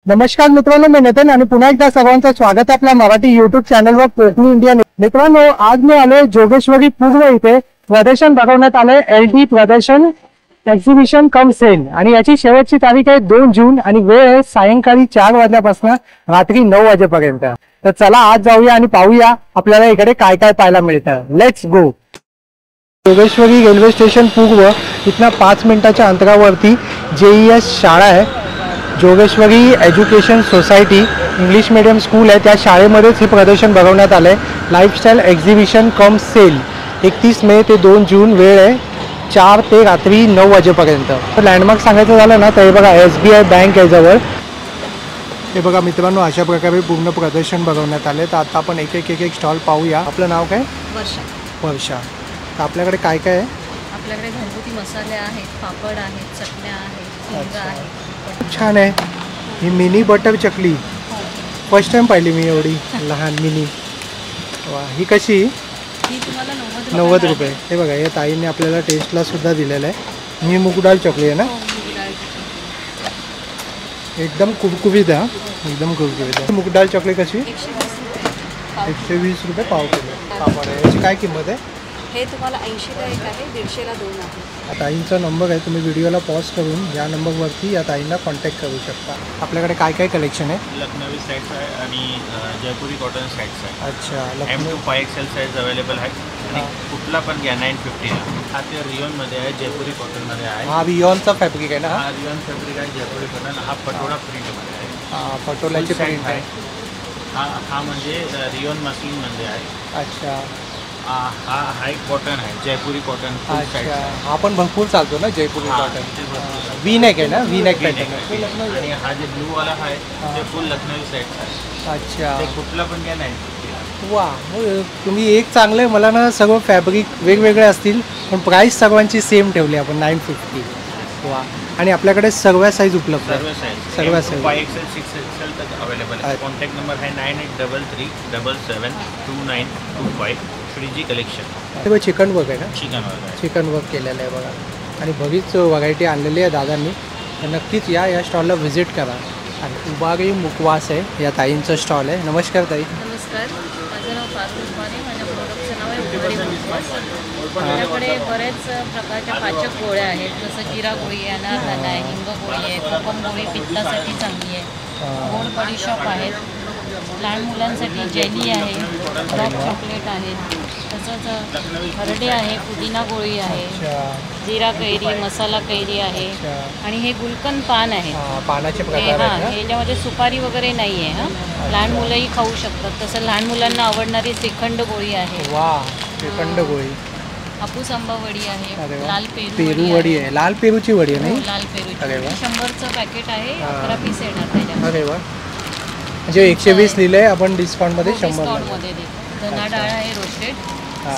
नमस्कार मित्रांनो, मी नितीन आणि पुन्हा एकदा सर्वांचं स्वागत आहे आपल्या मराठी युट्यूब चॅनलवर कोकणी इंडिया। मित्रांनो, आज मी आलोय जोगेश्वरी पूर्व इथे प्रदर्शन भरवण्यात आलंय LD प्रदर्शन एक्झिबिशन कम सेल आणि याची शेवटची तारीख आहे 2 जून आणि वेळ आहे सायंकाळी 4 वाजल्यापासून रात्री 9 वाजेपर्यंत। तर चला आज जाऊया आणि पाहूया आपल्याला इकडे काय काय पाहायला मिळतं। Let's go. Jogeshwari railway station पूर्व इथनं 5 मिनिटाच्या अंतरावरती JES शाळा आहे, Jogeshwari education society English medium school आहे। त्या शाळेमध्येच हे प्रदर्शन भरवण्यात आलंय। लाईफस्टाईल एक्झिबिशन कम सेल 31 मे ते 2 जून, वेळ आहे 4 ते रात्री 9 वाजेपर्यंत। तर लँडमार्क सांगायचं झालं ना तर हे बघा SBI बँक आहे जवळ। हे बघा मित्रांनो, अशा प्रकारे पूर्ण प्रदर्शन भरवण्यात आले। तर आता आपण एक एक स्टॉल पाहूया। आपलं नाव काय? वर्षा। वर्षा, तर आपल्याकडे काय काय आहे? आपल्याकडे घरगुती मसाले आहेत, पापड आहेत, चटण्या आहेत, हिंगा आहे। छान आहे। ही मिनी बटर चकली फर्स्ट टाइम पाहिली मी, एवढी लहान मिनी। वा, ही कशी? ही तुम्हाला 90 रुपये। हे बघा, या ताईने आपल्याला टेस्टला सुद्धा दिलेलं आहे। ही मूग डाळ चकली आहे ना? एकदम कुरकुरीत आहे, एकदम कुरकुरीत आहे। मूग डाळ चकली कशी? 120 रुपये पाव किलो। पापड आहे, याची काय किंमत आहे? हे तुम्हाला 80ला एक आहे, 150ला 2 आहे। या ताईंचा नंबर आहे, तुम्ही व्हिडिओला पॉज करून या नंबरवरती या ताईंना कॉन्टॅक्ट करू शकता। आपल्याकडे काय काय कलेक्शन आहे? लखनवी सेट्स आहे आणि जयपुरी कॉटन सेट्स आहे। अच्छा, M2 5XL साईज अवेलेबल आहे आणि कुठला पण घ्या 950 आहे। हा ते रिओनमध्ये आहे, जयपुरी कॉटनमध्ये आहे। हा रिओनचा फॅब्रिक आहे ना? हा रिओन फॅब्रिक आहे, जयपुरी कॉटन। हा पटोळा प्रिंटमध्ये आहे। हा पटोलाची प्रिंट आहे। हा म्हणजे रिओन मसलिनमध्ये आहे। अच्छा, हा हाय कॉटन आहे, जयपुरी कॉटन। अच्छा, हा पण भरपूर चालतो ना जयपुरी कॉटन। वी नेक आहे ना? V neck pattern. आणि हा जे ब्लू वाला आहे ते फुल लखनवी सेट्स आहे। अच्छा, ते कुठला पण घ्या 950। वा, तुम्ही एक चांगलं आहे। मला ना सगळं फॅब्रिक वेगवेगळे असतील पण प्राईस सर्वांची सेम ठेवली आपण 950। वा, आणि आपल्याकडे सर्व साईज उपलब्ध आहे। सर्व साईज 5XL 6XL तक अवेलेबल आहे। कॉन्टॅक्ट नंबर आहे 9833772925। श्रीजी कलेक्शन। ते चिकन वर्क आहे ना? चिकन वर्क आहे, चिकन वर्क केलेलं आहे बघा। आणि बरीच व्हरायटी आणलेली आहे दादांनी, तर नक्कीच या स्टॉलला व्हिजिट करा। आणि उबारी मुकवास आहे या ताईंचं स्टॉल आहे। नमस्कार ताई। नमस्कार, माझं नाव पार्थ उस्माने, माझ्या प्रोडक्टचं नाव आहे उबारी मुकवास। माझ्याकडे बरेच प्रकारच्या पाचक गोळ्या आहेत, जसं जिरा गोळी आहे, अनारदाना आहे, हिंग गोळी आहे, कोकम गोळी पित्तासाठी चांगली आहे, गोड बडीशॉप आहेत, लहान मुलांसाठी जेली आहे, डॉग चॉकलेट आहे, तसंच हरडे आहे, पुदिना गोळी आहे, जिरा कैरी, मसाला कैरी आहे, आणि हे गुलकंद पान आहे। पानाचे प्रकार आहेत ना? ह्याच्यामध्ये सुपारी वगैरे नाही आहे। लहान मुलंही खाऊ शकतात। तसं लहान मुलांना आवडणारी श्रीखंड गोळी आहे। वा, श्रीखंड गोळी। हापूस आंबा वडी आहे, लाल पेरू वडी आहे। लाल पेरूची वडी आहे ना? लाल पेरूची 100चं पॅकेट आहे, 11 पीस येणार त्याच्यात। अरे वा, म्हणजे 120 लिहिलंय आपण, डिस्काउंटमध्ये 100 मध्ये देतो। धना डाळ आहे रोस्टेड,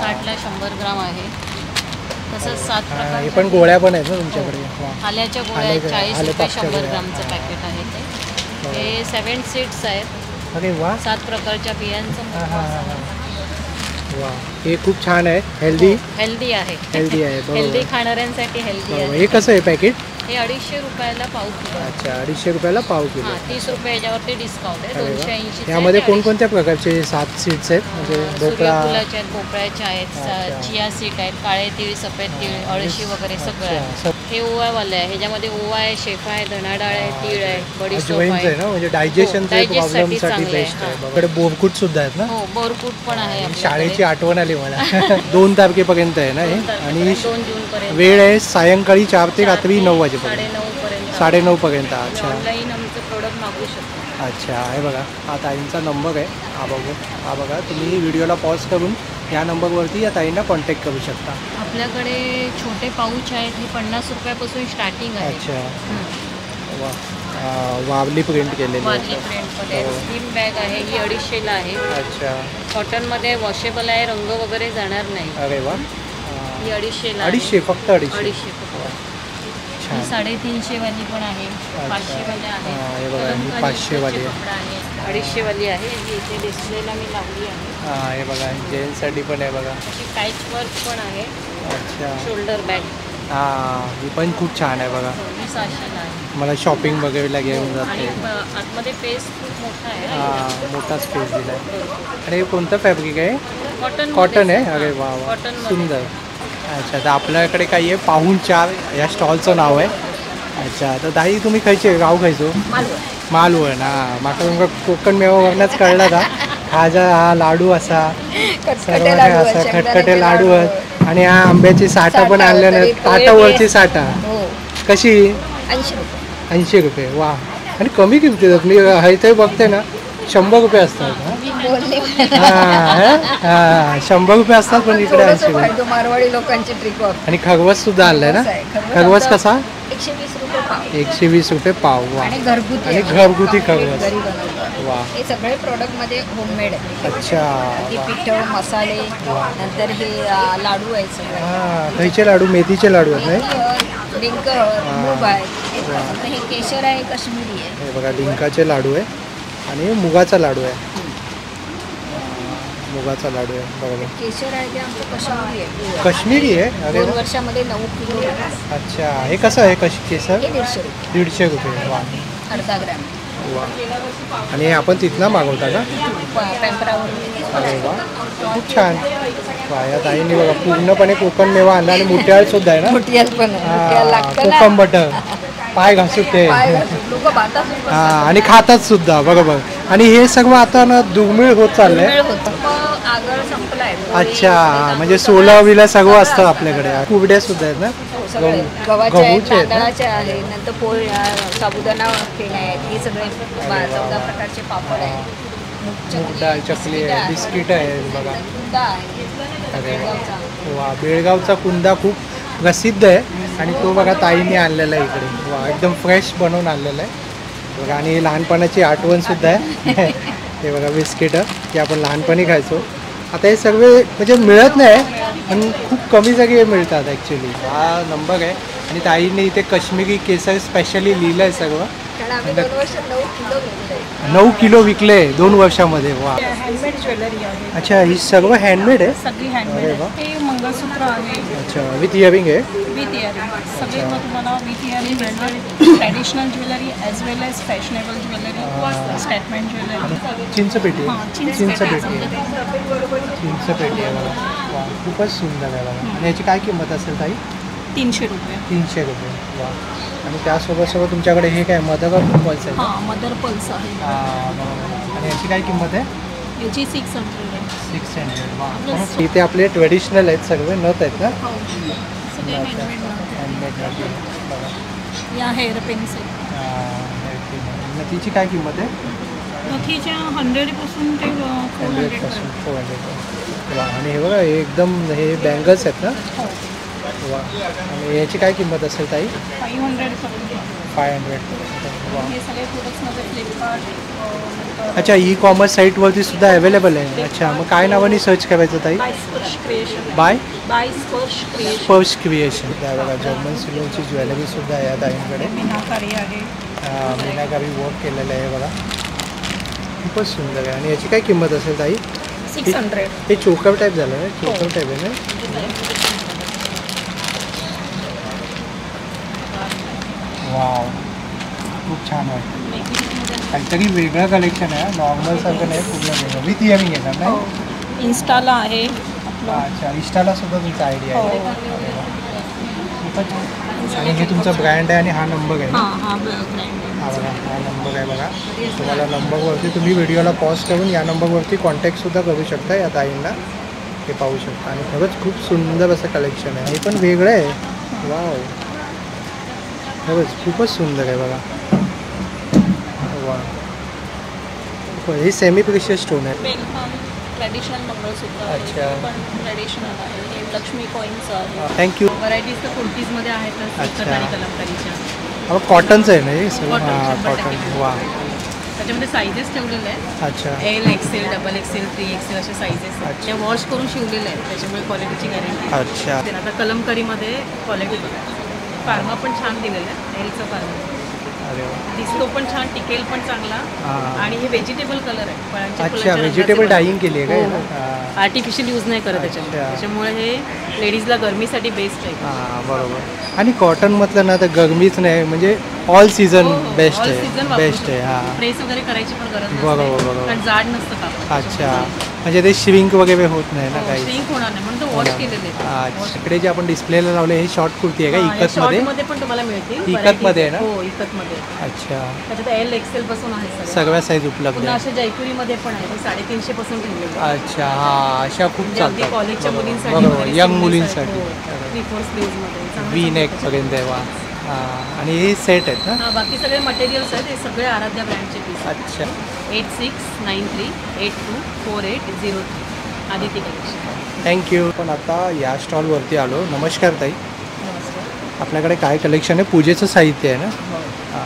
60ला 100 ग्राम आहे। तसंच 7 प्रकार हे पण गोळ्या पण आहेत ना तुमच्याकडे? आल्याच्या गोळ्या आहेत, 40 रुपये 100 ग्रामचं पॅकेट आहे ते। हे 7 सीड्स आहेत। अरे वा, 7 प्रकारच्या बियांचं मुखवास आहे। वा, हे खूप छान आहे। हेल्दी आहे। हेल्दी आहे, हेल्दी खाणाऱ्यांसाठी हेल्दी आहे। हे कसं आहे पॅकेट? हे 250 रुपयाला पाव किलो। अच्छा, 250 रुपयाला पाव किलो। 30 रुपये याच्यावरती डिस्काउंट आहे, 280। त्यामध्ये कोणकोणत्या प्रकारचे 7 सीड्स आहेत? म्हणजे सूर्यफुलाचे आहेत, भोपळ्याचे आहेत, चिया सीड आहेत, काळे तीळ, सफेद तीळ, अळशी वगैरे सगळं आहे। हे ओवावाले आहे, ह्याच्यामध्ये ओवा आहे, शेफा आहे, धना डाळ आहे, तीळ आहे, बडीशोप आहे ना, म्हणजे डायजेशनच्या प्रॉब्लेमसाठी बेस्ट आहे। इकडे बोरकूट सुद्धा आहेत ना? हो, बोरकूट पण आहे। शाळेची आठवण आली मला। 2 तारखेपर्यंत आहे ना हे? आणि 2 जून पर्यंत वेळ आहे सायंकाळी 4 ते रात्री 9 वाजेपर्यंत, 9:30 पर्यंत। अच्छा, ऑनलाईन आमचं प्रोडक्ट मागू शकतो। अच्छा, हे बघा, हा ताईंचा नंबर आहे। हा बघा, तुम्ही व्हिडिओला पॉज करून या नंबरवरती या ताईंना कॉन्टॅक्ट करू शकता। आपल्याकडे छोटे पाऊच आहेत, हे 50 रुपयापासून स्टार्टिंग आहे। अच्छा, वा, वावली प्रिंट केलेली आहे। प्रिंटमध्ये स्लीम बॅग आहे, ही 250ला आहे। अच्छा, कॉटनमध्ये वॉशेबल आहे, रंग वगैरे जाणार नाही। अरे वा, ही 250ला। 250 फक्त? 250 ही 350 वाली पण आहे, 500 वाली आहे। हे बघा, ही 500 वाली आहे, 250 वाली आहे, जी इथे डिस्प्लेला मी लावली आहे। हे बघा, जेंट्ससाठी पण आहे बघा। अशी पॅच वर्क पण आहे। अच्छा, शोल्डर बॅग। ही पण खूप छान आहे बघा. ही 600 आहे मला शॉपिंग वगैरेला घेऊन आणि जाते. आतमध्ये पेस खूप मोठा आहे. मोठा स्पेस दिला आहे. आणि हे कोणतं फॅब्रिक आहे? कॉटन आहे. अरे वा वा, कॉटन सुंदर. अच्छा, तर आपल्याकडे काही आहे पाहुणचार या स्टॉलचं नाव आहे. अच्छा, तर ताई तुम्ही खायचे गाव खायचो? मालवण. माका तुमका कोकण मेवावरनच कळला का हा लाडू असा सर्व असा खटखटे लाडू आहेत. आणि हा आंब्याची साठा पण आणल्याने ताटावरची साठा कशी 80 रुपये. वा, आणि कमी किमतीत मी इथे बघते ना 100 रुपये असतात. 100 रुपये असतात पण इकडे 80 रुपये. मारवाडी लोकांची ट्रिक. आणि खरवस सुद्धा आणलाय ना. खरवस कसा? 120 रुपये पाव. 120 रुपये पाव. वा, आणि घरगुती खरवस. वा, हे सगळे प्रोडक्ट मध्ये होममेड आहे. अच्छा. हे पिठं मसाले नंतर हे लाडू आहेत सगळे. खयचे लाडू? मेथीचे लाडू आहेत नाही? डिंक मूग आहे. हे केशर आहे, काश्मीरी आहे. हे बघा डिंकाचे लाडू आहे आणि मुगाचा लाडू आहे. मुगाचा लाडू आहे बरोबर. केशर आहे ते आमचं काश्मीरी आहे. काश्मीरी आहे. अरे 2 वा. वर्षामध्ये 9 किलो. अच्छा, हे कसं आहे केसर? हे 150 रुपये. 150 रुपये. वा अर्धा ग्रॅम. वा. आणि हे आपण तिथनं मागवता का? पेपरावर. अरे वा, खूप छान. वा, या ताईंनी बघा पूर्णपणे कोकण मेवा आणला. आणि मुठ्याळ सुद्धा आहे ना. मोठ्याल पण कोकम बटर पाय घासून ते. लोक बातात. आणि खातात सुद्धा बरोबर. आणि हे सगळं आता ना दुर्मिळ होत चाललंय. आगळ संपलाय. अच्छा, म्हणजे सोलावीला सगळं असतं आपल्याकडे. कुरड्या सुद्धा आहेत ना. गव्हाच्या आहेत, तांदळाच्या आहे, नंतर पोळ साबुदाणा फेण्या आहेत. हे सगळे 14 प्रकारचे पापड आहेत. डाळ चकली आहे, बिस्किट आहे बघा. कुंदा आहे. अरे वा, बेळगावचा कुंदा खूप प्रसिद्ध आहे. आणि तो बघा ताईंनी आणलेला आहे इकडे. वा, एकदम फ्रेश बनवून आणलेला आहे बघा. आणि लहानपणाची आठवण सुद्धा आहे. हे बघा बिस्किटं जे आपण लहानपणी खायचो. आता हे सगळे म्हणजे मिळत नाही पण खूप कमी जागी मिळतात ॲक्च्युली. हा नंबर आहे. आणि ताईंनी इथे काश्मीरी केसर स्पेशली लिहिलं आहे सगळं. 9 किलो विकले 2 वर्षामध्ये. वा, हँडमेड ज्वेलरी आहे. अच्छा, ही सर्व हँडमेड आहे. सगळी हँडमेड अरे वा. आहे. हे मंगळसूत्र आहे अच्छा, विथ इयरिंग आहे. With earring. सगळे मग तुम्हाला विथ इयरिंग मिळणार. Traditional jewellery as well as fashionable jewellery, statement jewellery. चिंचपेटी हां, आहे. चिंचपेटी. चिंचपेटी आहे. चिंचपेटी आहे बघा. वा, खूपच सुंदर आहे बघा. आणि याची काय किंमत असेल ताई? 300 रुपये. 300 रुपये. वा. आणि त्यासोबत तुमच्याकडे हे काय मदर पल्स आहे? हां, मदर पल्स आहे. बरोबर. आणि याची काय किंमत आहे? याची 600 आहे. 600. वा. इथे आपले ट्रेडिशनल आहेत सगळे नथ आहेत ना. हो, सगळे हँडमेड हँडमेड बघा. या हेअर पेन्सिल. नथीची काय किंमत आहे? नथीच्या 100 पासून ते 400 100पासून 400. वा. आणि हे बघा हे एकदम हे बँगल्स आहेत ना. हो. वा. आणि याची काय किंमत असेल ताई? 500 पर्यंत. 500. वा. हे सगळे प्रोडक्ट्समध्ये फ्लिपकार्ट. अच्छा, ई कॉमर्स साईटवरती सुद्धा अवेलेबल आहे. अच्छा, मग काय नावाने सर्च करायचं ताई? बाय स्पर्श क्रिएशन. बाय स्पर्श क्रिएशन. स्पर्श क्रिएशन. त्या बघा जर्मन सिल्वरची ज्वेलरी सुद्धा आहे या ताईंकडे. मीनाकारी आहे. मीनाकारी वर्क केलेलं आहे बघा. खूपच सुंदर आहे. आणि याची काय किंमत असेल ताई? 600. हे चोकर टाईप झालं ना. चोकर टाईप आहे ना. वाव, खूप छान वाटतं. काहीतरी वेगळं कलेक्शन आहे. नॉर्मल सारखं नाही, पूर्ण वेगळं. विथ इयरिंग येणार ना. इन्स्टाला आहे आपलं. अच्छा, इंस्टाला सुद्धा तुमचा आयडिया आहे. खूपच. आणि हे तुमचा ब्रँड आहे आणि हा नंबर आहे ना. हां ब्रँड. हा बघा, हा नंबर आहे बघा. तुम्हाला नंबरवरती तुम्ही व्हिडिओला पॉज करून या नंबरवरती कॉन्टॅक्टसुद्धा करू शकता या ताईंना. हे पाहू शकता. आणि खरंच खूप सुंदर असं कलेक्शन आहे. हे पण वेगळं आहे. वाव, खरंच खूपच सुंदर आहे बघा. वा, हे सेमी प्रिशियस स्टोन आहे. ट्रॅडिशनल मंगळसूत्र. अच्छा. पण ट्रॅडिशनल आहे. हे लक्ष्मी कॉईन्स आहे. थँक्यू. व्हरायटीज तर कुर्तीजमध्ये आहेतच. अच्छा. कलमकारीच्या. हा कॉटनचं आहे ना हे सगळं. Cotton, हां, 100% कॉटन. वा. त्याच्यामध्ये साईजेस ठेवलेले आहेत. अच्छा. L XL, double XL, 3XL असे साईजेस आहेत. ते वॉश करून शिवलेले आहेत. त्याच्यामुळे क्वालिटीची गॅरंटी. अच्छा. आता कलमकारीमध्ये क्वालिटी फार्मा पण छान दिलेलं आहे. एलचं फार्मा. अरे वा. दिसतो पण छान, टिकेल पण चांगला. हां. आणि हे व्हेजिटेबल कलर आहे, फळांच्या अच्छा, फुलाच्या व्हेजिटेबल रंगाचे डायिंग केली आहे हो, काय? हो. हां. आर्टिफिशियल यूज नाही करत त्याच्यामुळे. अच्छा. त्याच्यामुळे हे लेडीजला गरमीसाठी बेस्ट आहे. हां बरोबर. आणि कॉटन म्हटलं ना तर गरमीच नाही, म्हणजे ऑल सीझन बेस्ट आहे, बेस्ट आहे. हां प्रेस वगैरे करायची पण गरज नसते. बरोबर, बरोबर. कारण जाड नसतं कापड. अच्छा, म्हणजे ते श्रिंक वगैरे होत नाही ना काही? श्रिंक होणार नाही म्हणून तो वॉश केलेले आहेत. अच्छा, इकडे जे आपण डिस्प्लेला लावले हे शॉर्ट कुर्ती आहे का इकत मध्ये? मध्ये पण तुम्हाला मिळतील. इकत मध्ये आहे ना? हो, इकत मध्ये. अच्छा, त्याच्यात एल एक्सेल पासून आहे सगळं. सगळ्या साईज उपलब्ध पुन्हा आहे. अशा जयपुरी मध्ये पण आहे, 350 पासून ठेवलेले आहे. अच्छा, हां अशा खूप म्हणजे अगदी चालतात. कॉलेजच्या बरोबर, मुलींसाठी बरोबर, वगैरे, यंग सिंगल मुलींसाठी. साईज, 3/4 स्लीव्ज मध्ये चांगलं वी नेक चांगलं पर्यंत आहे वा. हां, आणि हे सेट आहेत ना? हा, बाकी सगळे मटेरियल्स आहेत, हे सगळे आराध्या ब्रँडचे पीस. अच्छा, 8693824803 आदिती कलेक्शन. थँक्यू. पण आता या स्टॉलवरती आलो. नमस्कार ताई, नमस्कार. आपल्याकडे काय कलेक्शन आहे? पूजेचं साहित्य आहे ना?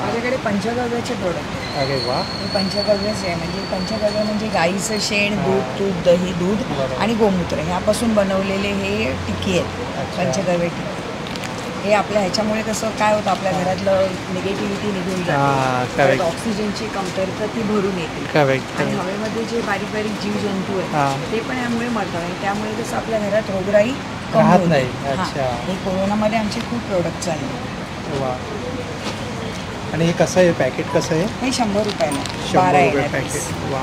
माझ्याकडे पंचगव्याचे प्रोडक्ट. अरे वा. हे पंचगव्यचे आहे, म्हणजे पंचगव्य म्हणजे गाईचं शेण, दूध, तूप, दही, दूध आणि गोमूत्र ह्यापासून बनवलेले हे टिकी आहेत. अच्छा. पंचगव्य टिकी हे आपल्या ह्याच्यामुळे कसं काय होतं, आपल्या घरातलं निगेटिव्हिटी निघून हां, जाते, correct. ऑक्सिजनची कमतरता ती भरून येते. करेक्ट. आणि हवेमध्ये जे बारीक बारीक जीवजंतू हां. आहेत ते पण यामुळे मरतात आणि त्यामुळे कसं आपल्या घरात रोगराई कमी राहत होते. नाही. हां. अच्छा. हे कोरोनामध्ये आमचे खूप प्रोडक्ट चालले. वा. आणि हे कसं आहे, पॅकेट कसं आहे? हे 100 रुपयाला 100 12 रुपये येणार piece. पॅकेट. वा,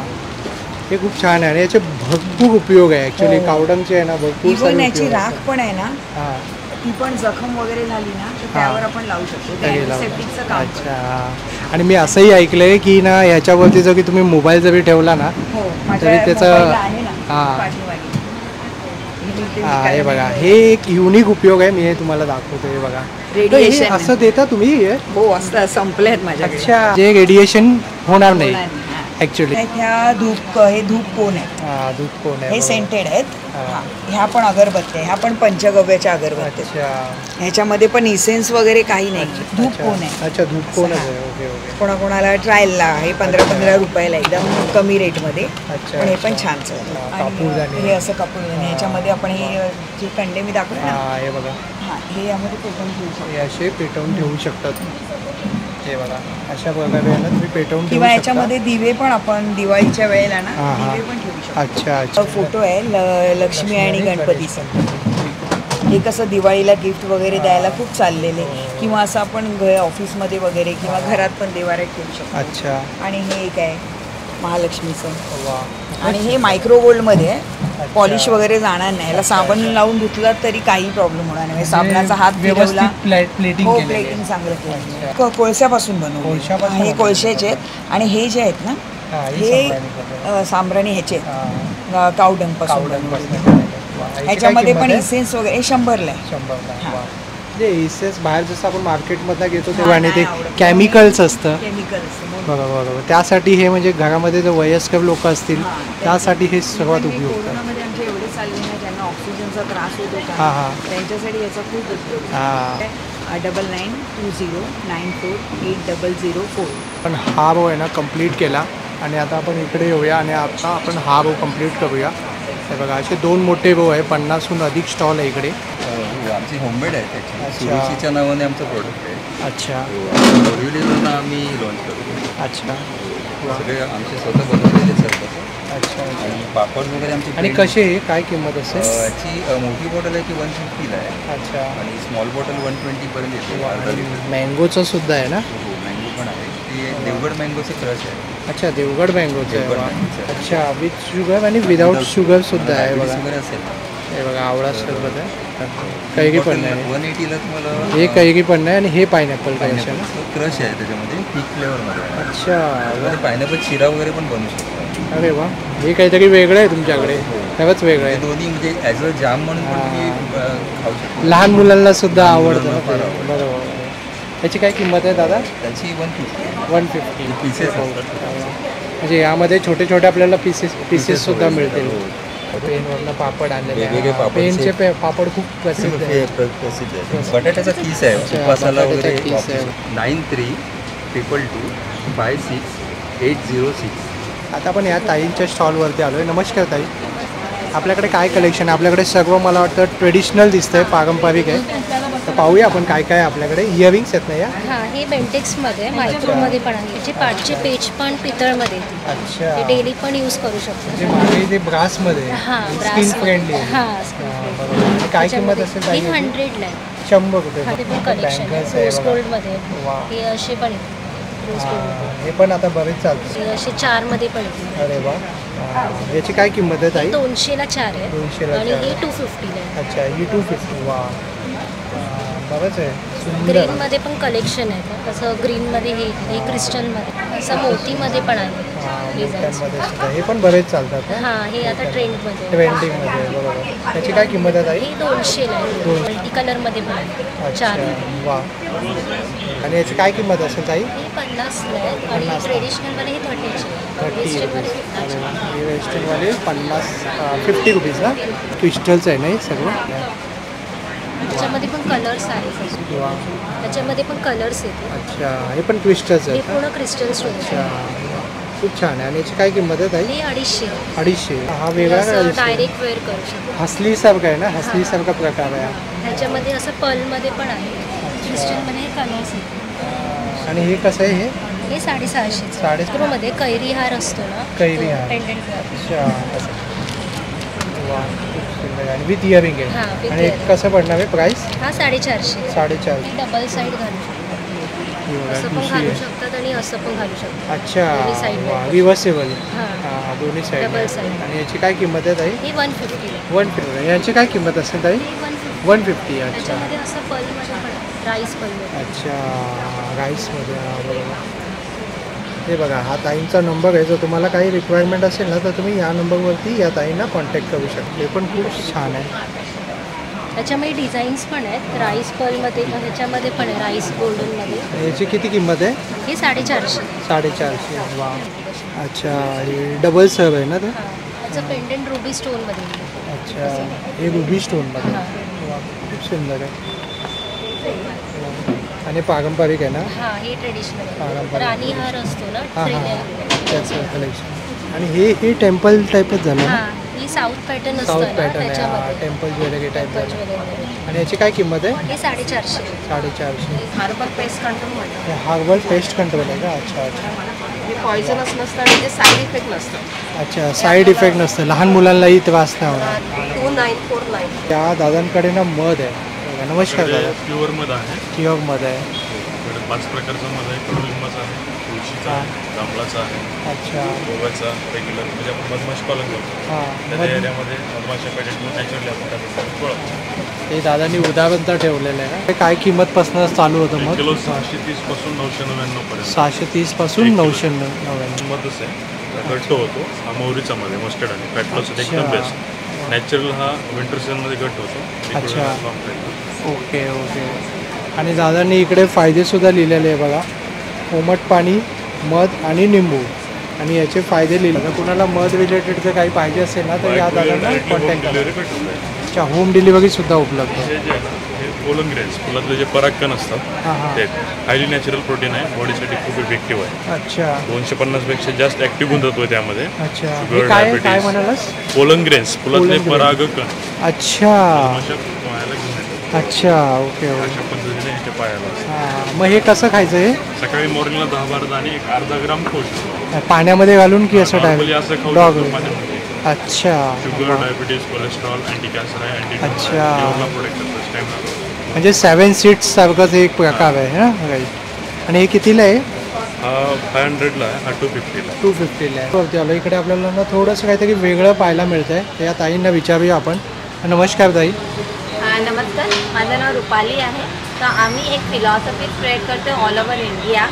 हे खूप छान आहे आणि याचे भरपूर उपयोग आहे ॲक्च्युली. हो. कावडंगचे आहे ना भरपूर इव्हन सारे याची उपयोग राख असतात. पण आहे ना, हां, ती पण जखम वगैरे झाली ना तर त्यावर आपण लावू शकतो. ते हे लावतात. अँटिसेप्टिकचं काम करतं. अच्छा, हां. आणि मी असंही ऐकलंय की ना ह्याच्यावरती जर की तुम्ही मोबाईल जरी ठेवला ना हो, माझ्या तरी त्याचं- मोबाईलला आहे ना हां. पाठीमागे. हे मी ते हा, हे विकायला बघा, नेलंय. हे एक युनिक उपयोग आहे. मी हे तुम्हाला दाखवतो. हे बघा, Radiation तर हे असं देता तुम्ही हे? हो, असं संपले आहेत माझ्याकडे. अच्छा, जे रेडिएशन होणार नाही होणार नाही, हां. ॲक्च्युली. ह्या धूप, हे धूप कोण आहे, दूध कोण आहे? हे बरोबर. सेंटेड आहेत. हां. हां. ह्या पण अगरबत्त्या, ह्या पण पंचगव्याच्या अगरबत्त्या. अच्छा, ह्याच्यामध्ये पण इसेन्स वगैरे काही नाही. धूप अच्छा. कोण आहे. अच्छा, दूध कोणच हां. आहे. Okay okay. कोणाकोणाला ट्रायलला हे 15-15 रुपयाला एकदम कमी रेटमध्ये. अच्छा, पण हे पण अच्छा. छान चालतं. हां, आणि कापूरदानी. हे असं कापूरदानी, ह्याच्यामध्ये आपण हे जे कंडे मी दाखवले ना, हां, हे बघा, हां, हे यामध्ये पेटवून ठेवू शकतो. हे असे पेटवून ठेवू शकतात. हे बघा, अशा प्रकारे आहे ना तुम्ही पेटवून ठेवू किंवा शकता. याच्यामध्ये दिवे पण आपण दिवाळीच्या वेळेला ना हां, हां. दिवे पण ठेवू शकतो. अच्छा अच्छा. फोटो आहे लक्ष्मी आणि गणपतीचा. हे कसं दिवाळीला गिफ्ट वगैरे द्यायला खूप चाललेले, किंवा असं आपण ऑफिसमध्ये वगैरे किंवा घरात पण देवाऱ्यात ठेवू शकतो. अच्छा, आणि हे एक आहे महालक्ष्मीचं. वा. आणि हे मायक्रो गोल्डमध्ये आहे, पॉलिश वगैरे जाणार नाही. याला साबण लावून धुतला तरी काही प्रॉब्लेम होणार नाही. साबणाचा हात फिरवला. प्लेटिंग हो, केलेलं आहे. प्लेटिंग चांगलं केलं. कोळशापासून बनवलं. कोळशापासून हे बनवलं. कोळशाचे आहेत. आणि हे जे आहेत ना, हां, हे सांब्राणी ह्याचे हां, कावडंगपासून कावडंगपासून बनवलेले. बनवलेलं आहे. वा, याची काय ह्याच्यामध्ये पण किंमत आहे? इसेन्स वगैरे 100ला आहे. 100ला. हां. वा. जे इसेस बाहेर जसं आपण मार्केटमधनं घेतो हां, तेव्हा आणि ते नाही आवडत. केमिकल्स असतं. केमिकल्स. बरोबर बरोबर. त्यासाठी हे म्हणजे घरामध्ये जर वयस्कर लोक असतील हां, त्यासाठी हे सर्वात म्हणजे उपयुक्त. कोरोनामध्ये आमचे एवढे चालले ना, ज्यांना ऑक्सिजनचा त्रास होत होता, हां, हां. त्यांच्यासाठी याचा खूप उपयोग हां. आहे. 9920948004. पण हा रो आहे ना कंप्लीट केला आणि आता आपण इकडे येऊया आणि आता आपण हा रो कंप्लीट करूया. हे बघा, असे 2 मोठे रो आहे. 50हून अधिक स्टॉल आहे इकडे. आमची होममेड आहे ॲक्च्युली. अच्छा. सुरुचीच्या नावाने आमचं प्रोडक्ट आहे. अच्छा बोरिवलीवरून आम्ही लॉन्च करतो. अच्छा सगळे आमचे स्वतः बनवलेले सर्व. अच्छा. आणि पापड वगैरे आमचे आणि print. कसे आहे, काय किंमत असेल? याची मोठी बॉटल आहे ती 150ला आहे अच्छा. आणि स्मॉल बॉटल 120 पर्यंत येते. अर्धा लिटर. मँगोचं सुद्धा आहे ना? हो, मँगो पण आहे. ती देवगड मँगोचे क्रश आहे. अच्छा, देवगड मँगोचं देवगड आहे. मँगोचं आहे. अच्छा, विथ शुगर आणि विदाऊट शुगर सुद्धा आहे. बघा, वगैरे असेल. हे बघा, आवळा सरबत आहे. कैरी पण नाही. 180ला तुम्हाला हे कैरी पण नाही आणि हे पायनॅपल क्रश आहे ना? क्रश आहे त्याच्यामध्ये पीक फ्लेवरमध्ये आहे. अच्छा. त्यामध्ये पायनॅपल शिरा वगैरे पण बनवू शकतो. अरे वा, हे काहीतरी वेगळं आहे तुमच्याकडे. खरंच वेगळं हे आहे. दोन्ही म्हणजे ॲज अ जाम म्हणून पण तुम्ही खाऊ शकता. लहान मुलांना सुद्धा लहान आवडतं ना मुलांना ते. फार आवडतं. बरोबर. याची काय किंमत आहे दादा? त्याची 150. 150 पीसेस असतात. म्हणजे यामध्ये छोटे छोटे आपल्याला पीसेस सुद्धा मिळतील. हो. पेनवरनं पापड आणलेले वेगवेगळे आहे. पापड पेनचे असे- पापड खूप प्रसिद्ध आहे. प्रसिद्ध आहे. बटाट्याचा किस आहे. अच्छा, उपासाला बटाट्याचा वगैरे किस आहे. 9322256806. आता आपण या ताईंच्या स्टॉलवरती आलो आहे. नमस्कार ताई, आपल्याकडे काय कलेक्शन आहे? आपल्याकडे सर्व मला वाटतं ट्रेडिशनल दिसतंय, पारंपरिक आहे. तर पाहूया आपण काय काय आपल्याकडे इयरिंग्स आहेत ना या. हा हे बेंटेक्समध्ये मायक्रोमध्ये पण आहे. याची पाठची पेच पण पितळमध्ये येते. अच्छा ते डेली पण यूज करू शकतो. म्हणजे मागे ते ब्रासमध्ये हा स्किन फ्रेंडली आहे. हा बरोबर. आणि काय किंमत असेल ही ताई? 100ला आहे. 100 रुपये. हा ते पण कलेक्शन Bangles आहे रोज बघा. गोल्डमध्ये. वा. हे असे पण येते रोज गोल्ड. हे पण आता बरेच चालतं. हे असे 4मध्ये पण येते. अरे वा. याची काय किंमत आहे ताई? 200ला 4 आहे 200ला आणि 4. हे 250ला आहे. अच्छा ही 250. वा बरंच आहे सुंदर. ग्रीनमध्ये पण कलेक्शन आहे. तसं ग्रीनमध्ये हे क्रिस्टलमध्ये असं मोतीमध्ये पण आहे डिझाईन्स. मोत्यांमध्ये सुद्धा हे पण बरेच चालतात ना? हा हे आता ट्रेंडमध्ये आहे. ट्रेंडिंगमध्ये बरोबर. याची काय किंमत आहे ताई? हे 200ला आहे. मल्टी कलरमध्ये पण आहे. अच्छा 4मध्ये. वा. आणि याची काय किंमत असेल ताई? हे 50ला आहे आणि 50. ट्रेडिशनलमध्ये हे 30चे आहे. 30 वेस्टर्नमध्ये रुपीज. 50चे. हे वेस्टर्नवाले 50 रुपीज ना. क्रिस्टलचं आहे नाही सगळं. त्याच्यामध्ये पण कलर्स आहेत. वा. त्याच्यामध्ये पण कलर्स येते. अच्छा हे पण क्रिस्टलचं हे आहे का? पूर्ण क्रिस्टल स्टोन अच्छा खूप छान आहे. आणि याची काय किंमत आहे ताई? हे 250. 250. हा वेगळा का असं 250? डायरेक्ट वेअर करू शकतो. हसलीसारखं आहे ना. हसलीसारखा प्रकार आहे. ह्याच्यामध्ये असं पर्लमध्ये पण आहे. क्रिस्टलमध्ये हे कलर्स येते. आणि हे कसं आहे हे? हे 650. 650. मध्ये कैरी हार असतो ना. कैरी हार. पेंडंट. अच्छा वा खूप सुंदर आहे. आणि विथ इयरिंग हा, आहे. with आणि earring. कसं पडणार आहे प्राईस? हा 450. 450. हे डबल साईड घालू शकतो. ही बघा, असं पण ठुशी घालू आहे. शकतात आणि असं पण घालू शकतात. अच्छा दोन्ही side वा ला. रिव्हर्सेबल. हा. हां दोन्ही साईड. Double side. आणि याची काय किंमत आहे ताई? हे 150. 150. याची काय किंमत असेल ताई? हे 150. 150. अच्छा त्याच्यामध्ये असं पर्लमध्ये पण आहे. राईस पर्लमध्ये. अच्छा राईसमध्ये. बरोबर. हे बघा हा ताईंचा नंबर आहे. जर तुम्हाला काही रिक्वायरमेंट असेल ना तर तुम्ही या नंबरवरती या ताईंना कॉन्टॅक्ट करू शकता. हे पण खूप छान आहे. त्याच्यामध्ये डिझाईन्स पण आहेत. राईस पर्लमध्ये ह्याच्यामध्ये पण आहे. राईस गोल्डनमध्ये. याची किती किंमत आहे? हे 450. 450. वा अच्छा हे डबल सर्व आहे ना ते? त्याचं पेंडंट रुबी स्टोनमध्ये आहे. अच्छा हे रुबी स्टोनमध्ये. हां. वा खूप सुंदर आहे. आणि पारंपरिक आहे ना. हा हे ट्रेडिशनल आहे. पारंपरिक. राणी हार असतो ना. हां ट्रेन हां आहे. त्याचं कलेक्शन. आणि हे टेम्पल टाईपच झालं हा ना. ही साऊथ पॅटर्न असतं साऊथ ना पॅटर्न आहे. त्याच्यामध्ये. टेम्पल ज्वेलरी टाईप टेम्पल झालं. ज्वेलरी. आणि याची काय किंमत आहे? हे 450. 450. हार्बल पेस्ट कंट्रोल म्हणतात. हे हार्बल पेस्ट कंट्रोल आहे का? अच्छा अच्छा हे पॉयझनस नसतं आणि ते साईड इफेक्ट नसतं. अच्छा साईड इफेक्ट नसतं. लहान मुलांनाही त्रास नाही होणार. 2949. त्या दादांकडे ना मध आहे. बघा, नमस्कार दादा. प्युअर मध आहे. प्युअर मध आहे. इकडे 5 प्रकारचं मध आहे. कडुलिंबाचं आहे, तुळशीचं आहे, जांभळाचं आहे, अच्छा गोव्याचा रेग्युलर म्हणजे आपण मधमाशी पालन करतो. हां त्या मध. एरियामध्ये मधमाशा पॅकेट नॅचरली आपण टाकतो. हे दादांनी उदाहरण तर ठेवलेलं आहे ना. काय किंमतपासून चालू होतं एक मग? किलो 630 पासून 999 पर्यंत 630 पासून एक किलो. 999. मधच आहे. घट्ट होतो. हा मोहरीचा मध्ये मस्टर्ड आणि फॅट लॉस एकदम अच्छा. बेस्ट. नॅचरल हा विंटर सीझनमध्ये घट्ट होतो. अच्छा. Long time. Okay okay. आणि दादांनी इकडे फायदेसुद्धा लिहिलेले आहे बघा. कोमट पाणी, मध आणि निंबू. आणि याचे फायदे लिहिले. जर कुणाला मध रिलेटेड जर काही पाहिजे असेल ना तर या दादांना कॉन्टॅक्ट करा. डिलिव्हरी भेटून जाईल. अच्छा होम डिलिव्हरीसुद्धा उपलब्ध हे आहे. जे आहे ना हे पोलन ग्रेन्स फुलातले जे परागकण असतात हां हां. ते हायली नॅचरल प्रोटीन आहे. बॉडीसाठी खूप इफेक्टिव्ह आहे. अच्छा 250 पेक्षा जास्त ॲक्टिव्ह होऊन जातो त्यामध्ये. अच्छा शुगर, हे काय काय डायबिटीज. म्हणालास? पोलन ग्रेन्स फुलातले Pollen grains. परागकण अच्छा अशा पायाला घेऊन येतात. अच्छा ओके ओके. अशा पद्धतीने ह्याच्या पायाला असतात. हां मग हे कसं खायचं हे? सकाळी मॉर्निंगला 10-12 दाणे एक अर्धा ग्राम खाऊ शकतो. पाण्यामध्ये घालून की असं Normally टाईप? असं खाऊ डॉग शकतो पाण्यामध्ये. अच्छा sugar, diabetes, cholesterol, anti cancer आहे, अँटी अच्छा. योगा प्रोडक्ट करतात स्टॅमिना. म्हणजे 7 सीट्स सारखंच एक प्रकार आहे ना राईट. आणि हे कितीला आहे? हा 500ला आहे. हा 250ला आहे. 250ला आहे. वरती आलो इकडे आपल्याला ना थोडंसं काहीतरी वेगळं पाहायला मिळतं आहे. तर या ताईंना विचारूया आपण. नमस्कार ताई. नमस्कार, माझं नाव रुपाली आहे. तर आम्ही एक फिलॉसॉफी स्प्रेड करतो ऑल ओव्हर इंडिया.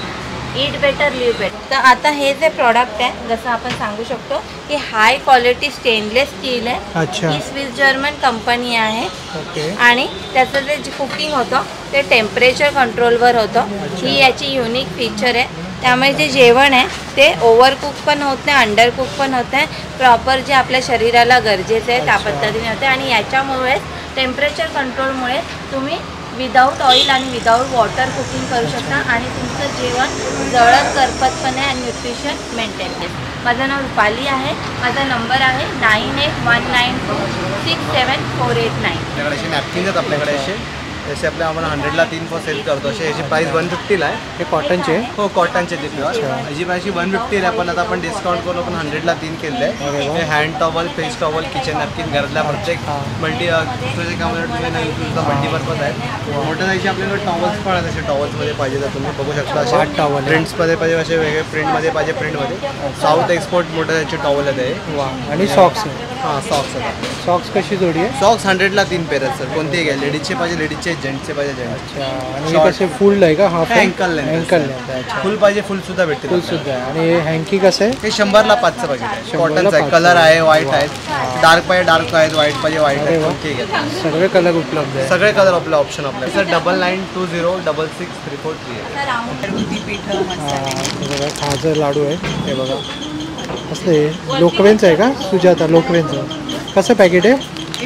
ईट बेटर लिव्ह बेटर. तर आता हे जे प्रॉडक्ट आहे जसं आपण सांगू शकतो की हाय क्वालिटी स्टेनलेस स्टील आहे. अच्छा ही स्विस जर्मन कंपनी आहे ओके. आणि त्याचं जे कुकिंग होतं ते टेम्परेचर कंट्रोलवर होतं. ही याची युनिक फीचर आहे. त्यामुळे जे जेवण आहे ते ओव्हर कुक पण होत नाही, अंडर कुक पण होत नाही. प्रॉपर जे आपल्या शरीराला गरजेचं आहे त्या पद्धतीने होते. आणि याच्यामुळे टेम्परेचर कंट्रोलमुळे तुम्ही विदाऊट ऑइल आणि विदाऊट वॉटर कुकिंग करू शकता आणि तुमचं जेवण जळत करपतपणे आणि न्यूट्रिशन मेंटेन आहे. माझं नाव रुपाली आहे. माझा नंबर आहे 9819267489. आपल्याकडे असे नॅपकिन्स आहेत आपल्याकडे असे जसे आपल्या आपण 100ला 3 फॉर सेल करतो असे याची प्राईस 150ला आहे. हे कॉटनचे हो कॉटनचे ते प्युअर. याची प्राईस 150 आहे, पण आता आपण डिस्काउंट करून आपण 100ला 3 केले आहे. हे hand towel, face towel, kitchen napkin, घरातल्या प्रत्येक मल्टी दुसऱ्या कामासाठी तुमचा मल्टीपर्पज आहे. मोठ्या साईजचे आपल्याकडे टॉवल्स पण आहेत. असे टॉवल्समध्ये पाहिजे तर तुम्ही बघू शकता. असे टॉवल प्रिंट्समध्ये पाहिजे, असे वेगळे प्रिंटमध्ये पाहिजे, प्रिंटमध्ये साऊथ एक्सपोर्ट मोठ्या साईजचे टॉवल आहेत. वा. आणि सॉक्स हां सॉक्स आहेत. सॉक्स कशी जोडी आहे? सॉक्स 100ला 3 पेअर आहेत सर. कोणतेही घ्या, लेडीजचे पाहिजे लेडीजचे, जेंट्सचे पाहिजे जेंट्स. अच्छा. आणि हे कसे फुल आहे का? Half ankle ankle length. Full पाहिजे फुल सुद्धा भेटते. फुल सुद्धा आहे. आणि हे हँकी कसं आहे? हे 100ला 5चं पाहिजे. कॉटनचं आहे, कलर आहे, व्हाईट आहेत, डार्क पाहिजे डार्क आहेत, व्हाईट पाहिजे व्हाईट आहे. ठीक आहे, सगळे कलर उपलब्ध आहे. सगळे कलर आपले ऑप्शन आपले सर. 9920666343 आहे. घरगुती पीठं मसाले. हे बघा खाजर लाडू आहे. हे बघा कसलं आहे? लोकवेंचं आहे का? सुजाता लोकवेंचं. कसं पॅकेट आहे? हे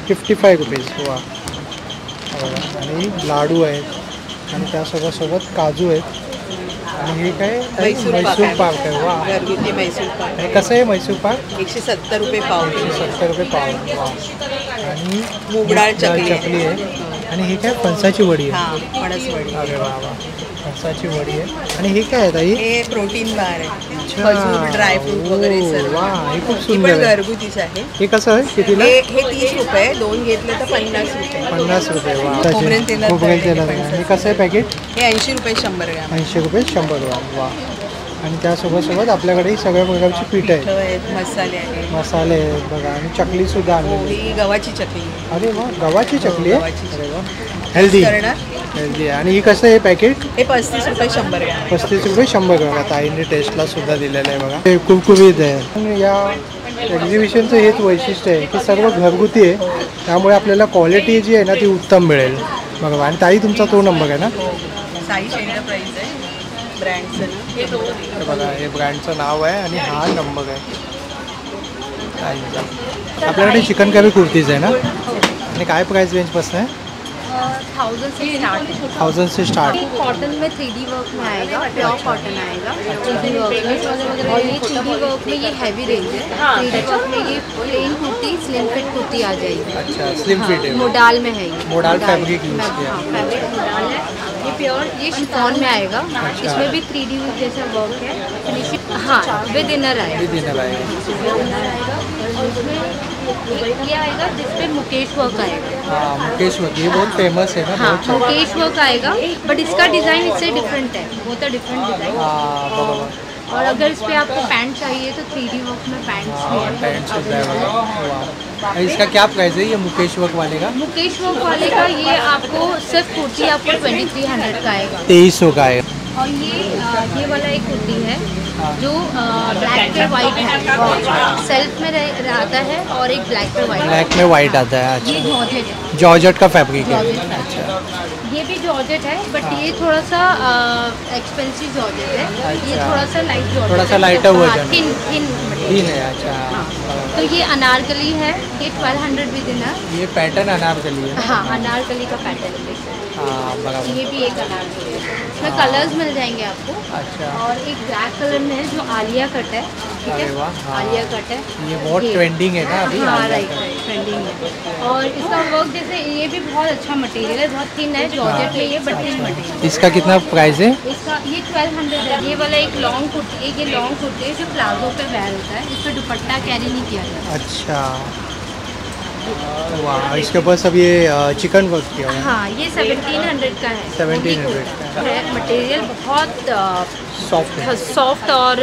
55 रुपीज. वा. बघा. आणि लाडू आहेत आणि त्यासोबत काजू आहेत. आणि हे काय? मैसूर पाक आहे. वा. घरगुती मैसूर पाक. हे कसं आहे मैसूर पाक? 170 रुपये पाव. 170 रुपये पाव. वा. आणि मूग डाळ चकली आहे. आणि हे काय? फणसाची वडी आहे. हां फणस वडी. अरे वा वा. फणसाची वडी आहे. आणि हे काय आहे ताई? हे प्रोटीन बार आहे. खजूर, ड्रायफ्रूट वगैरे सर्व. वा. हे खूप ही सुंदर पण आहे. घरगुतीच आहे. हे कसं आहे? कितीला? हे 30 रुपये, 2 घेतले तर 50 रुपये. 50 रुपये. वा. खोबरेल तेलात खोबरेल तेलात. आहे. हे कसं आहे पॅकेट? हे 80 रुपये 100 ग्रॅम. 80 रुपये 100 ग्राम. वा. आणि त्यासोबत आपल्याकडे सगळ्या प्रकारची पीठ आहेत. आहेत, मसाले आहेत. मसाले आहेत बघा. आणि चकली सुद्धा हो, आणली. ही गव्हाची चकली. अरे वा. गव्हाची चकली आहे. गव्हाची अरे वा. हेल्दी करणार. हेल्दी आहे. आणि ही कसं आहे पॅकेट? हे 35 रुपये 100 ग्रॅम. 35 रुपये 100 ग्राम. आता आईने टेस्टला सुद्धा दिलेलं आहे बघा. हे कुरकुरीत आहे. आणि या एक्झिबिशनचं हेच वैशिष्ट्य आहे की सर्व घरगुती आहे, त्यामुळे आपल्याला क्वालिटी जी आहे ना ती उत्तम मिळेल बघा. आणि ताई तुमचा तो नंबर आहे ना? साई एंटरप्राइज आहे ब्रँडचं. हे बघा, हे ब्रँडचं नाव आहे आणि हा नंबर आहे ताईंचा. आपल्याकडे चिकन करी कुर्तीज आहे ना? आणि काय प्राइस रेंजपासून आहे? 1000 से स्टार्ट है. 1000 से स्टार्ट. कॉटन में 3D वर्क में आएगा, प्योर कॉटन आएगा 3D वर्क में. और ये 3D वर्क में ये हैवी रेंज है. 3D वर्क में ये plain kurti, slim fit kurti आ जाएगी. अच्छा, स्लिम फिट है. मोडाल में है ये. मोडाल फैब्रिक यूज किया. हाँ, फैब्रिक मोडाल है. ये प्योर, ये शिफॉन में आएगा. इसमें भी 3D जैसा वर्क है. फिनिशिंग हाँ विद इनर आएगा. विद इनर आएगा. और इसमें ये आएगा जिसपे मुकेश वर्क आएगा. हाँ, मुकेश वर्क ये बहुत फेमस है ना. हाँ, बहुत अच्छा. मुकेश वर्क आएगा, बट इसका डिज़ाइन इससे डिफरेंट है. बहुत डिफरेंट डिज़ाइन. हाँ, बराबर. और अगर इस पे आपको पैंट चाहिए तो 3D वर्क में पैंट्स भी है. पैंट्स होता है बघा. इसका क्या प्राइस है ये मुकेश वर्क वाले का? मुकेश वर्क वाले का ये आपको सिर्फ कुर्ती आपको 2300 का आएगा. 2300 का है. और ये वाला एक कुर्ती है जो ब्लैक पे वाइट है. सेल्फ में आता है और एक ब्लैक पे वाइट. ब्लैक में वाइट आता है. ये अच्छा, जॉर्जेट है. जॉर्जेट का फैब्रिक है. अच्छा, ये भी जॉर्जेट है, बट ये थोड़ा सा एक्सपेंसिव जॉर्जेट है. ये थोड़ा सा लाइट जॉर्जेट, थोड़ा सा लाइटर वर्जन. थिन है. अच्छा. तो ये अनारकली है. ये 1200 विद इनर. ये पैटर्न अनारकली है. हाँ, अनारकली का पैटर्न है. हाँ, बराबर. ये भी एक अनारकली है. इसमें कलर्स मिल जाएंगे आपको. अच्छा. और एक ब्लैक कलर में है जो आलिया कट है. ठीक अरे है, वाह, हाँ. आलिया कट है. ये बहुत ट्रेंडिंग है ना अभी. हाँ, Alia right cut. Right, trending है. और इसका वर्क जैसे ये भी बहुत अच्छा मटेरियल है. बहुत थिन है, जॉर्जेट में ये बट थिन मटेरियल. इसका कितना प्राइस है? इसका ये 1200 है. ये वाला एक लॉन्ग कुर्ती, एक ये लॉन्ग कुर्ती है जो प्लाजो पे वेयर होता है. इस पर दुपट्टा कैरी नहीं किया जाता. अच्छा. वाह, इसके ऊपर सब ये चिकन वर्क किया हुआ है. हाँ, ये 1700 का है. 1700 का है. मटेरियल बहुत सॉफ्ट और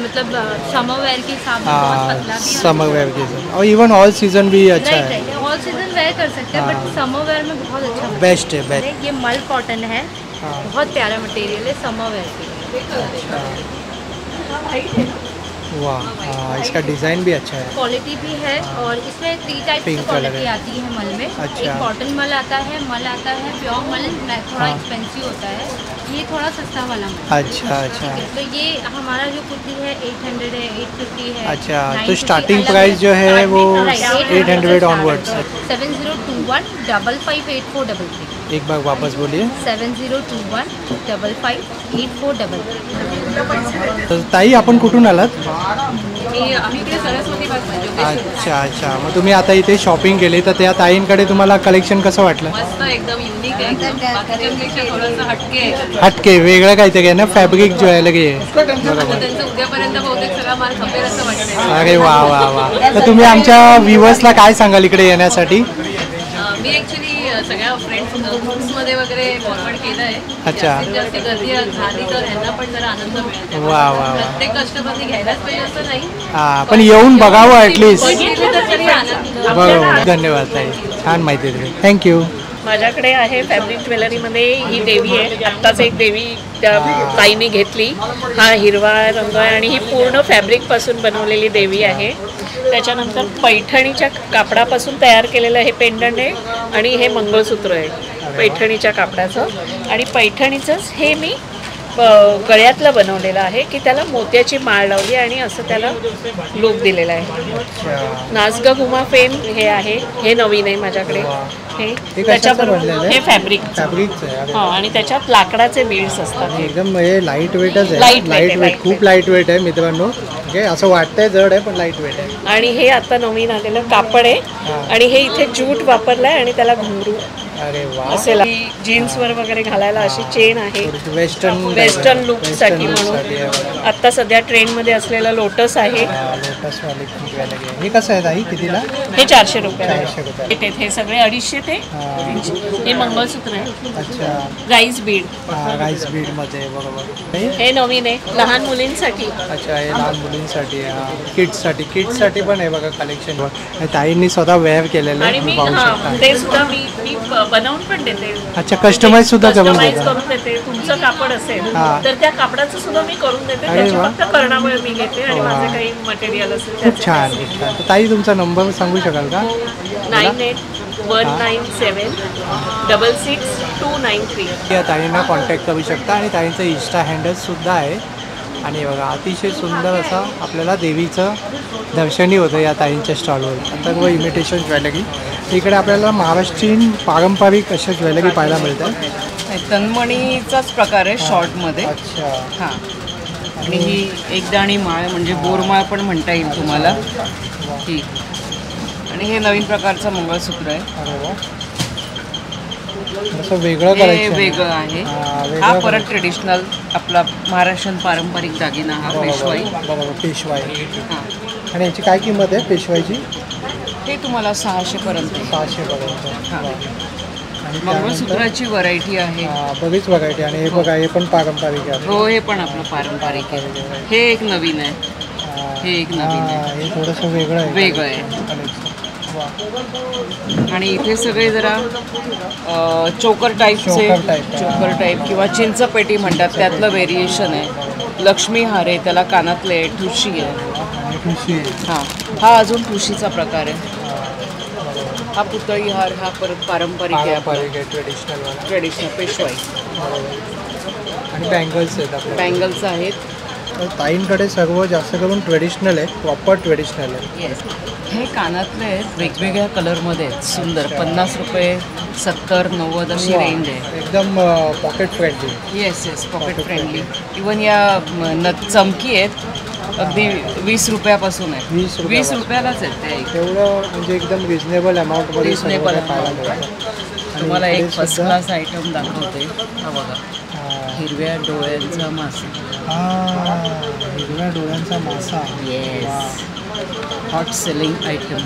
मतलब समर वेयर के हिसाब से बहुत पतला भी है. समर वेयर के साथ. और इवन ऑल सीजन भी अच्छा है. राइट, ऑल सीजन वेयर कर सकते हैं, बट समर वेयर में बहुत अच्छा बेस्ट है. बेस्ट. ये मल कॉटन है. बहुत प्यारा मटेरियल है समर वेयर के लिए. वाह, हाँ, इसका डिज़ाइन भी अच्छा है. क्वालिटी भी है. और इसमें 3 टाइप की क्वालिटी आती है मल में. अच्छा. एक कॉटन मल आता है, मल आता है प्योर मल, थोड़ा एक्सपेंसिव होता है. ये थोड़ा सस्ता वाला मल. अच्छा. अच्छा. तो ये हमारा जो कुर्ती है 800 है, 850 है. अच्छा, तो स्टार्टिंग प्राइस जो है वो 800 ऑनवर्ड्स. 7021 558433. एक बार वापस बोलिए. 7021 558433. तर ताई आपण कुठून आलात? आम्ही इकडे सरस्वती बाग अच्छा. मग तुम्ही आता इथे शॉपिंग केली तर त्या ताईंकडे तुम्हाला कलेक्शन कसं वाटलं? मस्त एकदम युनिक आहे, बाकीच्यांपेक्षा थोडंसं हटके हटके वेगळं काहीतरी आहे ना, फॅब्रिक ज्वेलरी आहे. बरोबर. त्यांचं उद्यापर्यंत बहुतेक सगळा माल खपेल असं वाटतं. अरे वा वा वा. तर तुम्ही आमच्या व्ह्युअर्सला काय सांगाल इकडे येण्यासाठी? मी ॲक्च्युली सगळ्या फ्रेंड्स ग्रुप्समध्ये वगैरे फॉरवर्ड केलं आहे. अच्छा. जास्त गर्दी झाली तर ह्यांना पण जरा आनंद मिळेल. वा वा वा. प्रत्येक कस्टमरने घ्यायलाच पाहिजे असं नाही, हां, पण येऊन बघावं ॲटलिस्ट. बघितलं तर तरी आनंद. बरोबर. धन्यवाद ताई, छान माहिती दिली. थँक्यू. माझ्याकडे आहे फॅब्रिक ज्वेलरीमध्ये ही देवी आहे. आत्ताच एक देवी त्या ताईने घेतली. हा हिरवा रंग आहे आणि ही पूर्ण फॅब्रिकपासून बनवलेली देवी आहे. त्याच्यानंतर पैठणीच्या कापडापासून तयार केलेलं हे पेंडंट आहे आणि हे मंगळसूत्र आहे पैठणीच्या कापडाचं. आणि पैठणीचंच हे मी गळ्यातलं बनवलेलं आहे की त्याला मोत्याची माळ लावली आणि असं त्याला लुक दिलेला आहे. नाचगा घुमा फेन हे आहे, हे नवीन आहे माझ्याकडे. हे त्याच्याबरोबर हे फॅब्रिकचं आहे. हां, आणि त्याच्यात लाकडाचे बीड्स असतात. एकदम हे लाईट वेटच आहे. लाईट वेट, खूप लाईट वेट आहे मित्रांनो. ओके, असं वाटतंय जड आहे पण लाईट वेट आहे. आणि हे आता नवीन आलेलं कापड आहे आणि हे इथे जूट वापरलाय आणि त्याला घुंगरू असेल. जीन्सवर वगैरे घालायला अशी चेन आहे. वेस्टर्न लुकसाठी म्हणून आता सध्या ट्रेंडमध्ये असलेला लोटस आहे. हे कसं आहे ताई, कितीला? हे 400 रुपये. हे सगळे 250 ते 300. हे मंगळसूत्र आहे. अच्छा. राईस बीड. राईस बीड मध्ये. बरोबर. हे नवीन आहे लहान मुलींसाठी. अच्छा, हे लहान मुलींसाठी, किड्ससाठी पण आहे बघा कलेक्शन. ताईंनी स्वतः वेअर केलेलं आणि मी ते सुद्धा मी बनवून पण देते. अच्छा, कस्टमाइज सुद्धा करून देते. तुमचं कापड असेल तर त्या कापडाचं सुद्धा मी करून देते. त्याची फक्त करणामुळे मी घेते आणि माझं काही मटेरियल असेल. खूप छान. तर ताई तुमचा नंबर सांगू शकाल का? 9819766293. या ताईंना कॉन्टॅक्ट करू शकता आणि ताईंचं इंस्टा हँडल सुद्धा आहे. आणि बघा अतिशय सुंदर असं आपल्याला देवीचं दर्शनही होतं या ताईंच्या स्टॉलवर. सर्व इमिटेशन ज्वेलरी. इकडे आपल्याला महाराष्ट्रीयन पारंपरिक अशा ज्वेलरी पाहायला मिळतात. तन्मणीचाच प्रकार आहे शॉर्टमध्ये. अच्छा. हां, आणि ही एकदाणी माळ म्हणजे बोरमाळ पण म्हणता येईल तुम्हाला. ही आणि हे नवीन प्रकारचं मंगळसूत्र आहे. असं वेगळं हे वेगळं आहे. हा परत ट्रेडिशनल आपला महाराष्ट्रीयन पारंपरिक दागिना हा पेशवाई. बरोबर, पेशवाई. हां. आणि याची काय किंमत आहे पेशवाईची? हे तुम्हाला 600 पर्यंत. 600 पर्यंत. हां. मंगळसूत्राची व्हरायटी आहे. बरीच व्हरायटी. आणि हे बघा, हे पण पारंपरिक आहे. हो, हे पण आपलं पारंपरिक आहे. हे एक नवीन आहे. हे एक नवीन आहे. हे थोडंसं वेगळं आहे. वेगळं आहे. आणि इथे सगळे जरा चोकर टाईप किंवा चिंचपेटी म्हणतात त्यातलं व्हेरिएशन आहे. लक्ष्मी हार आहे, त्याला कानातले आहे, ठुशी आहे. हां, हा अजून ठुशीचा प्रकार आहे. हा पुतळी हार, हा परत पारंपरिक आहे. ट्रेडिशनल पेशवाई. आणि बँगल्स आहेत आपल्या. बँगल्स आहेत. ताईंकडे सर्व जास्त करून ट्रेडिशनल आहे, प्रॉपर ट्रेडिशनल आहे. येस. हे कानातले आहेत, वेगवेगळ्या कलरमध्ये आहेत. सुंदर. 50 रुपये, 70, 90 अशी रेंज आहे. एकदम pocket friendly. Yes, pocket friendly. Even या चमकी आहेत अगदी 20 रुपयापासून आहे. 20 रुपयालाच आहेत ते. तेवढं म्हणजे एकदम रिजनेबल अमाऊंटमध्ये रिजनेबल तुम्हाला एक फर्स्ट क्लास आयटम दाखवते. हा बघा, हिरव्या डोळ्यांचा मासा. हिरव्या डोळ्यांचा मासा. Yes, hot selling item.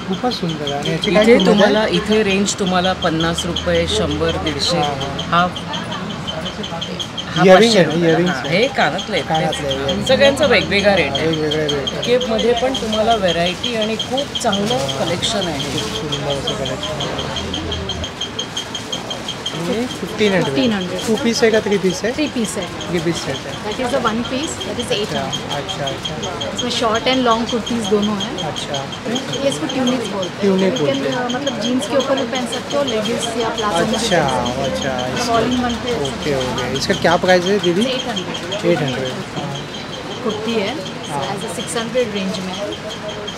खूपच सुंदर. आणि इथे तुम्हाला इथे रेंज तुम्हाला 50 रुपये, 100, 150. हा हे कानातले सगळ्यांचा वेगवेगळा रेट आहे. वेगवेगळ्या केपमध्ये पण तुम्हाला व्हरायटी आणि खूप चांगलं कलेक्शन आहे. सुंदर कलेक्शन. 1500. 2 पीस है का 3 पीस है? 3 पीस है. 3 पीस सेट है. That is a 1 piece. That is 800. अच्छा. इसमें शॉर्ट एंड लॉन्ग कुर्तीज दोनों हैं. अच्छा. ये इसको ट्यूनिक्स बोलते हैं. मतलब जीन्स के ऊपर भी पहन सकते हो, लेगिंग्स या प्लाजो में. अच्छा. All in one pay. Okay. इसका क्या प्राइस है दीदी? 800. कुर्ती है. एज 600 रेंज में.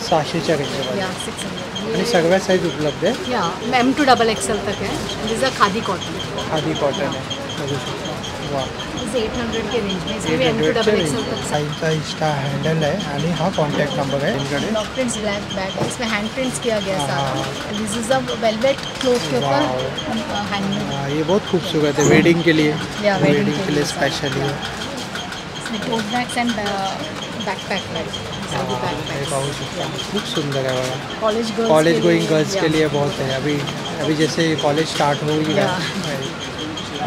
600च्या रेंजमध्ये. या 600. आणि सगळ्या साईज उपलब्ध आहे. या M to XXL तक है. This is khadi cotton. Khadi cotton आहे. बघू शकता. वा 800 के रेंज में इसमें भी M2XX तक साईजचा इसका हँडल आहे आणि हा कॉन्टॅक्ट नंबर आहे इनकडे. ब्लॉक प्रिंट्स ब्लैक बैग है, इसमें हैंड प्रिंट्स किया गया सारा. This is a velvet cloth के ऊपर हैंडमेड. ये बहुत खूबसूरत है वेडिंग के लिए. या वेडिंग के लिए स्पेशली है. इसमें टोट बैग्स एंड बैकपैक है. ये पाहू शकता खूप सुंदर है बघा. कॉलेज गोइंग गर्ल्स के लिए बहुत है. अभी जैसे कॉलेज स्टार्ट हो ही रहा है.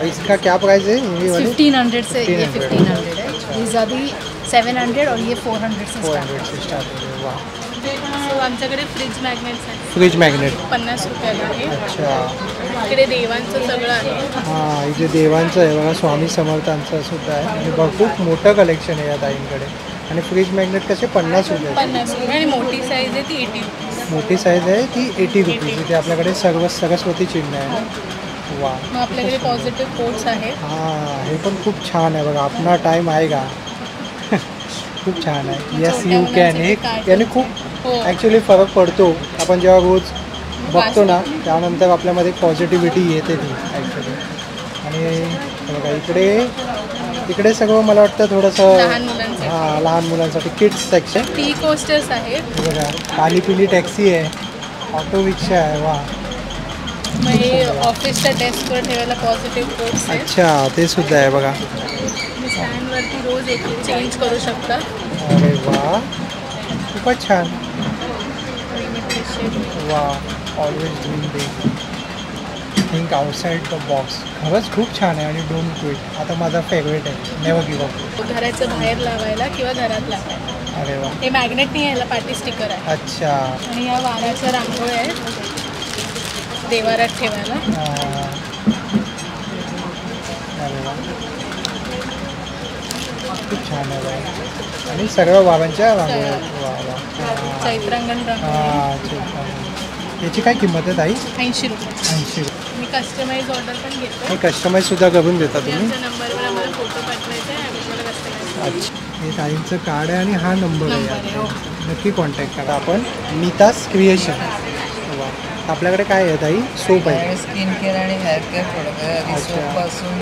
इसका क्या प्राइस है? ये वाली 1500 से ये 1500 है. दीज आर दी 700 और ये 400 से स्टार्ट है. वाह. सो आमच्याकडे फ्रीज मॅग्नेट्स आहेत. फ्रीज मॅग्नेट 50 रुपयाला आहे. अच्छा. इकडे देवांचं सगळं आहे. हां इथे देवांचं आहे बघा. स्वामी समर्थांचं सुद्धा आहे आणि खूप मोठं कलेक्शन आहे या ताईंकडे. आणि फ्रीज मॅग्नेट कसे 50 रुपये. 50 रुपये आणि मोठी साईज आहे ती 80 रुपीज. मोठी साईज आहे ती 80 रुपीज. इथे आपल्याकडे सरस्वती चिन्ह आहे. वा. मग आपल्याकडे पॉझिटिव्ह कोट्स आहेत. हां हे पण खूप छान आहे बघा. अपना टाइम आएगा. खूप छान आहे. Yes you can. हे याने खूप ॲक्च्युली फरक पडतो. आपण जेव्हा रोज बघतो ना त्यानंतर आपल्यामध्ये पॉझिटिव्हिटी येते ती ॲक्च्युली. आणि बघा इकडे सगळं मला वाटतं थोडंसं लहान मुलांसाठी किड्स सेक्शन. टी कोस्टर्स आहेत बघा. काली पिली टॅक्सी आहे. ऑटो रिक्षा आहे. वा. मग हे ऑफिसच्या डेस्कवर ठेवायला पॉझिटिव्ह कोट्स आहेत. अच्छा ते सुद्धा आहे बघा. स्टँडवरती रोज एक चेंज करू शकता. अरे वा खूपच छान. वा. Always dream big. Think outside the box. खरंच खूप छान आहे आणि डोंट क्विट. आता माझा फेवरेट आहे. Never give up. घराचं बाहेर लावायला किंवा घरात लावायला. अरे वा. हे मॅग्नेट नाही याला पार्टी स्टिकर आहे. अच्छा. आणि या वाराच्या रांगोळ्या आहेत देवारात ठेवायला. अरे वा खूप छान आहे. आणि सगळं वारांच्या रांगोळ्या. वा वा. चैत्रांगण याची काय किंमत आहे ताई? 80 रुपये. 80 रुपये. मी कस्टमाइज ऑर्डर पण घेतो. हे कस्टमाइज सुद्धा करून देता तुम्ही? आमच्या नंबरवर आम्हाला फोटो पाठवायचा आहे आणि तुम्हाला कस्टमाइज. अच्छा. हे ताईंचं कार्ड आहे आणि हा नंबर आहे. नक्की कॉन्टॅक्ट करा. आपण नीतास क्रिएशन. वा. आपल्याकडे काय आहे ताई? सोप आहे. स्किन केअर आणि हेअर केअर प्रोडक्ट आहे. आधी सोपपासून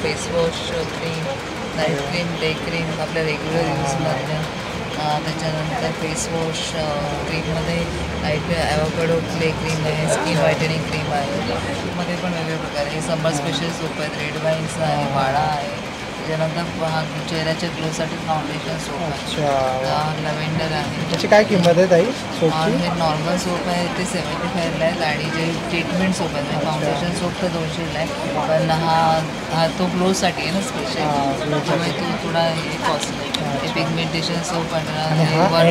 face wash, cream, night cream, day cream आपल्या रेग्युलर यूजमधल्या. त्याच्यानंतर फेस वॉश क्रीममध्ये ॲवोकाडो क्ले क्रीम आहे. स्किन व्हायटनिंग क्रीम आहे. मध्ये पण वेगवेगळे प्रकार आहे. समर स्पेशल सोप आहेत. रेड वाईन्स आहे. वाडा आहे. त्याच्यानंतर हा चेहऱ्याच्या ग्लोसाठी फाउंडेशन सोप आहे. लव्हेंडर आहे. त्याची काय किंमत आहे ताई सोपची? हे नॉर्मल सोप आहे ते 75ला आहेत. आणि जे ट्रीटमेंट सोप आहे फाउंडेशन सोप तर 200ला आहे. पण हा तो ग्लोसाठी आहे ना स्पेशल. त्यामुळे तो थोडा हे कॉस्टली आहे. ते पिगमेंटेशन सोप आहे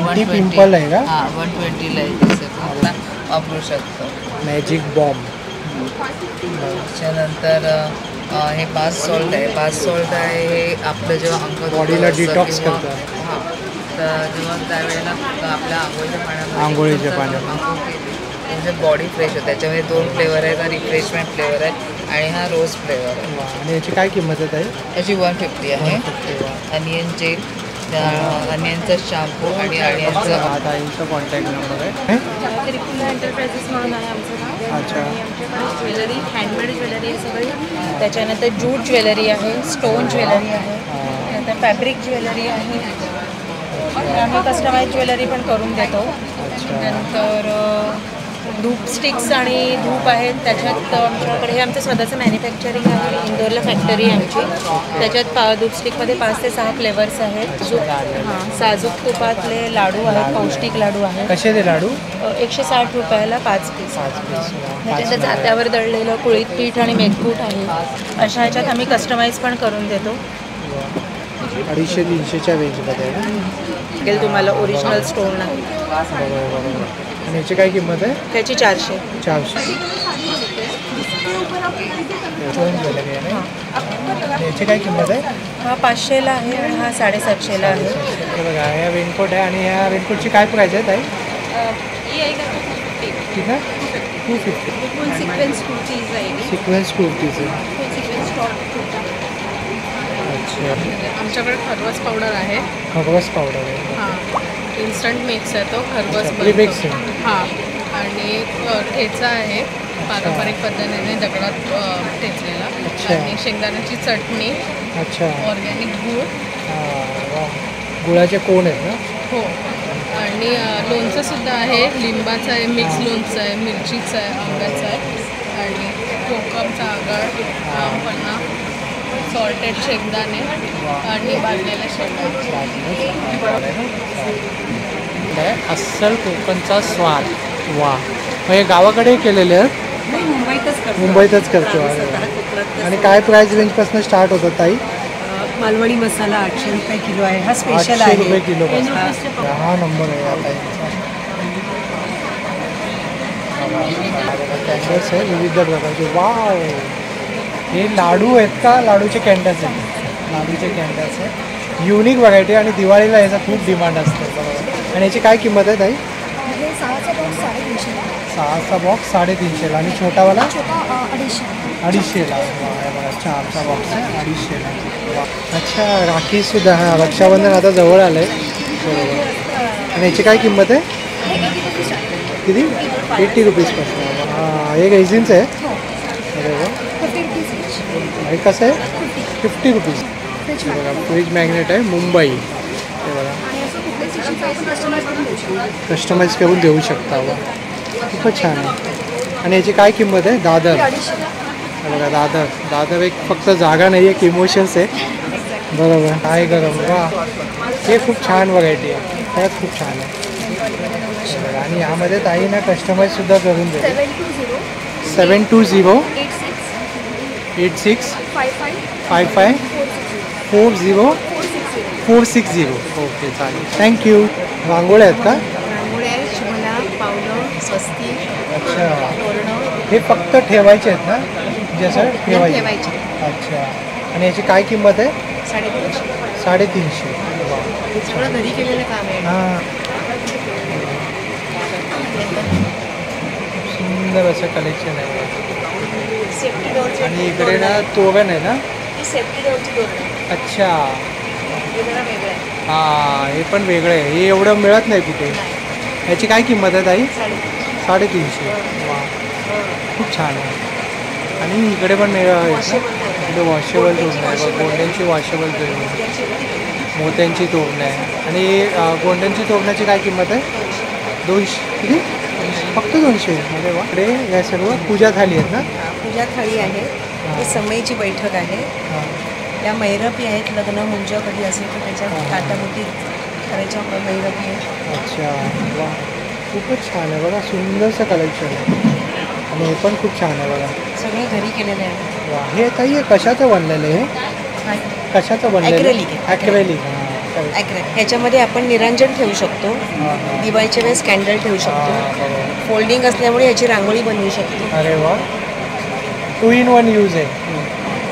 120 आहे का? हां 120ला आहे. ते सगळं वापरू शकतो. Magic bomb. त्याच्यानंतर हे बाथ सॉल्ट आहे. बाथ सॉल्ट आहे हे आपलं जेव्हा अंग बॉडीला डिटॉक्स करतं. हां तर जेव्हा त्यावेळेला आपल्या आंघोळीच्या पाण्यात म्हणजे बॉडी फ्रेश होते. त्याच्यामध्ये 2 फ्लेवर आहेत. रिफ्रेशमेंट फ्लेवर आहे आणि हा रोज फ्लेवर आहे. आणि याची काय किंमत आहे ताई? याची 150 आहे. अनियन जेल, अनियनचा शॅम्पू आणि अनियनचा. ताईंचा कॉन्टॅक्ट नंबर आहे. त्रिपुरा एंटरप्राइजेस म्हणून आहे आमचं नाव. अच्छा. आमच्याकडे ज्वेलरी, हँडमेड ज्वेलरी आहे सगळी. त्याच्यानंतर जूट ज्वेलरी आहे, स्टोन ज्वेलरी आहे, नंतर फॅब्रिक ज्वेलरी आहे. आम्ही कस्टमाइज ज्वेलरी पण करून देतो. नंतर धूप स्टिक्स आणि धूप आहेत. त्याच्यात आमच्याकडे हे आमचं स्वतःचं मॅन्युफॅक्चरिंग आहे. इंदोरला फॅक्टरी आहे आमची. त्याच्यात धूप स्टिकमध्ये 5 ते 6 फ्लेवर्स आहेत. साजूक तुपातले लाडू आहेत. पौष्टिक लाडू आहेत. कसे ते लाडू? 160 रुपयाला 5 पीस. त्याच्यात जात्यावर दळलेलं कुळीत पीठ आणि मेथकूट आहे. अशा ह्याच्यात आम्ही कस्टमाइज पण करून देतो. 250-300च्या रेंजमध्ये लागेल तुम्हाला. ओरिजिनल स्टोन आहे. बरोबर. आणि याची काय किंमत आहे? त्याची 400. 400. ज्वेलरी आहे ना. याची काय किंमत आहे? हा 500ला आहे आणि हा 750ला आहे. बघा ह्या रेनकोट आहे आणि ह्या रेनकोटची काय प्राईस आहे ताई? ठीक आहे 250. सिक्वेन्स कुर्तीज आहे. सिक्वेन्स कुर्तीज आहे. अच्छा. आमच्याकडे खरवस पावडर आहे. खरवस पावडर आहे. हां इन्स्टंट मिक्स आहे तो खरवस मिक्स. हां आणि ठेचा आहे. पारंपरिक पद्धतीने दगडात ठेचलेला. आणि शेंगदाण्याची चटणी. अच्छा. ऑर्गॅनिक गूळ. गुळाचे कोण आहेत ना? हो. आणि लोणचं सुद्धा आहे. लिंबाचं आहे, मिक्स लोणचं आहे, मिरचीचं आहे, आंब्याचं आहे आणि कोकमचा आगळ, पन्ना, सॉल्टेड शेंगदाणे आणि भाजलेल्या शेंगदाणे. अस्सल कोकणचा स्वाद. वा. हे गावाकडे केलेले आहेत? मुंबईतच करतो. आणि काय प्राइस रेंजपासून स्टार्ट होतात ताई? मालवणी मसाला 800 रुपये किलो आहे. हा स्पेशल 800 रुपये किलो. हा नंबर आहे आता. कॅन्डल्स आहे विविध प्रकारचे. वाव. हे लाडू आहेत का? लाडूचे कॅन्डल्स आहेत. लाडूचे कॅन्डल्स आहे. युनिक व्हरायटी आणि दिवाळीला याचा खूप डिमांड असते. बरोबर. आणि याची काय किंमत आहे ताई? 6चा बॉक्स 350 आणि छोटावाला 250ला. चारचा बॉक्स आहे 250ला. अच्छा. राखी सुद्धा. हा रक्षाबंधन आता जवळ आलं आहे. बरोबर. आणि याची काय किंमत आहे? किती? 80 रुपीजपासून. हां. एक रेझिनचं आहे. बरोबर. हे कसं आहे? 50 रुपीज. बघा फ्रीज मॅग्नेट आहे. मुंबई. हे बघा कस्टमाइज करून देऊ शकता. वा खूपच छान आहे. आणि याची काय किंमत आहे? दादर. बघा दादर. दादर एक फक्त जागा नाही, एक इमोशन्स आहे. बरोबर. काय गरम. वा. हे खूप छान व्हरायटी आहे. खरंच खूप छान आहे. आणि यामध्ये ताईंना कस्टमाइजसुद्धा करून दे. 720 86 55 40 460. ओके चालेल. थँक्यू. रांगोळ्या आहेत का? रांगोळ्या आहेत, शिमला, पावलं, स्वस्ती. अच्छा. हे फक्त ठेवायचे आहेत ना? जसं ठेवायचे. अच्छा. आणि याची काय किंमत आहे? 350. सगळं घरी केलेलं काम आहे. हां. सुंदर असं कलेक्शन आहे. आणि इकडे ना तोरण आहे ना? अच्छा. हां. हे पण वेगळं आहे. हे एवढं मिळत नाही कुठे. याची काय किंमत आहे ताई? 350. वा खूप छान आहे. आणि इकडे पण इकडे वॉशेबल तोरणं आहे. गोंड्यांची वॉशेबल तोरणं, मोत्यांची तोरणं आहे. आणि गोंड्यांची तोरणाची काय किंमत आहे? 200. किती? फक्त 200. अरे वा. इकडे या सर्व पूजा थाळी आहेत ना? पूजा थाळी आहे. ही समईची बैठक आहे. या मैरपी आहेत. लग्न मुंज कधी असेल तर त्याच्यात ताटामुठी करायच्या मैरपी आहे. अच्छा. वा खूपच छान आहे. बघा सुंदरसं कलेक्शन आहे. आणि हे पण खूप छान आहे. बघा सगळं घरी केलेलं आहे. वा. हे ताई कशाचं बनलेलं आहे? कशाचं बनलेलं? ॲक्रेलिक. ह्याच्यामध्ये आपण निरंजन ठेवू शकतो. दिवाळीच्या वेळेस कॅन्डल ठेवू शकतो. फोल्डिंग असल्यामुळे याची रांगोळी बनवू शकतो. अरे वा. 2 in 1 यूज आहे.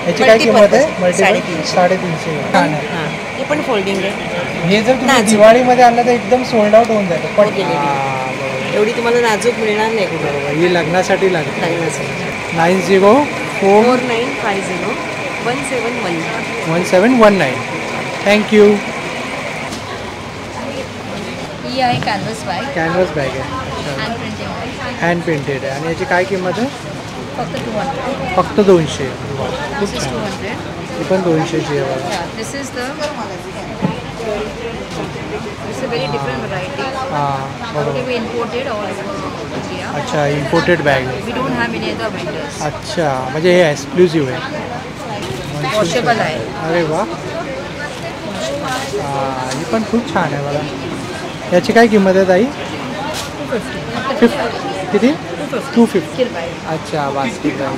याची काय किंमत आहे? 350. छान आहे. हे पण फोल्डिंग आहे. हे जर तुम्ही दिवाळीमध्ये आणलं तर एकदम सोल्ड आउट होऊन जातं. पण एवढी तुम्हाला नाजूक मिळणार नाही. बरोबर. ही लग्नासाठी लागते. 9049017119. थँक्यू. ही आहे कॅनव्हस बॅग. कॅनव्हस बॅग आहे. हँड प्रिंटेड आहे. हँड प्रिंटेड आहे. आणि याची काय किंमत आहे? फक्त 200. फक्त 200. खूप छान. 200. ही पण 200ची आहे. This is the it's a very different variety. हां बरोबर. We imported all India. अच्छा. Imported bag. We don't have any other vendors. अच्छा. म्हणजे हे एक्सक्लुझिव्ह आहे. वॉशेबल आहे. अरे वा. ही पण खूप छान आहे. बघा याची काय किंमत आहे ताई? 250. किती? 250. अच्छा. Basket bag.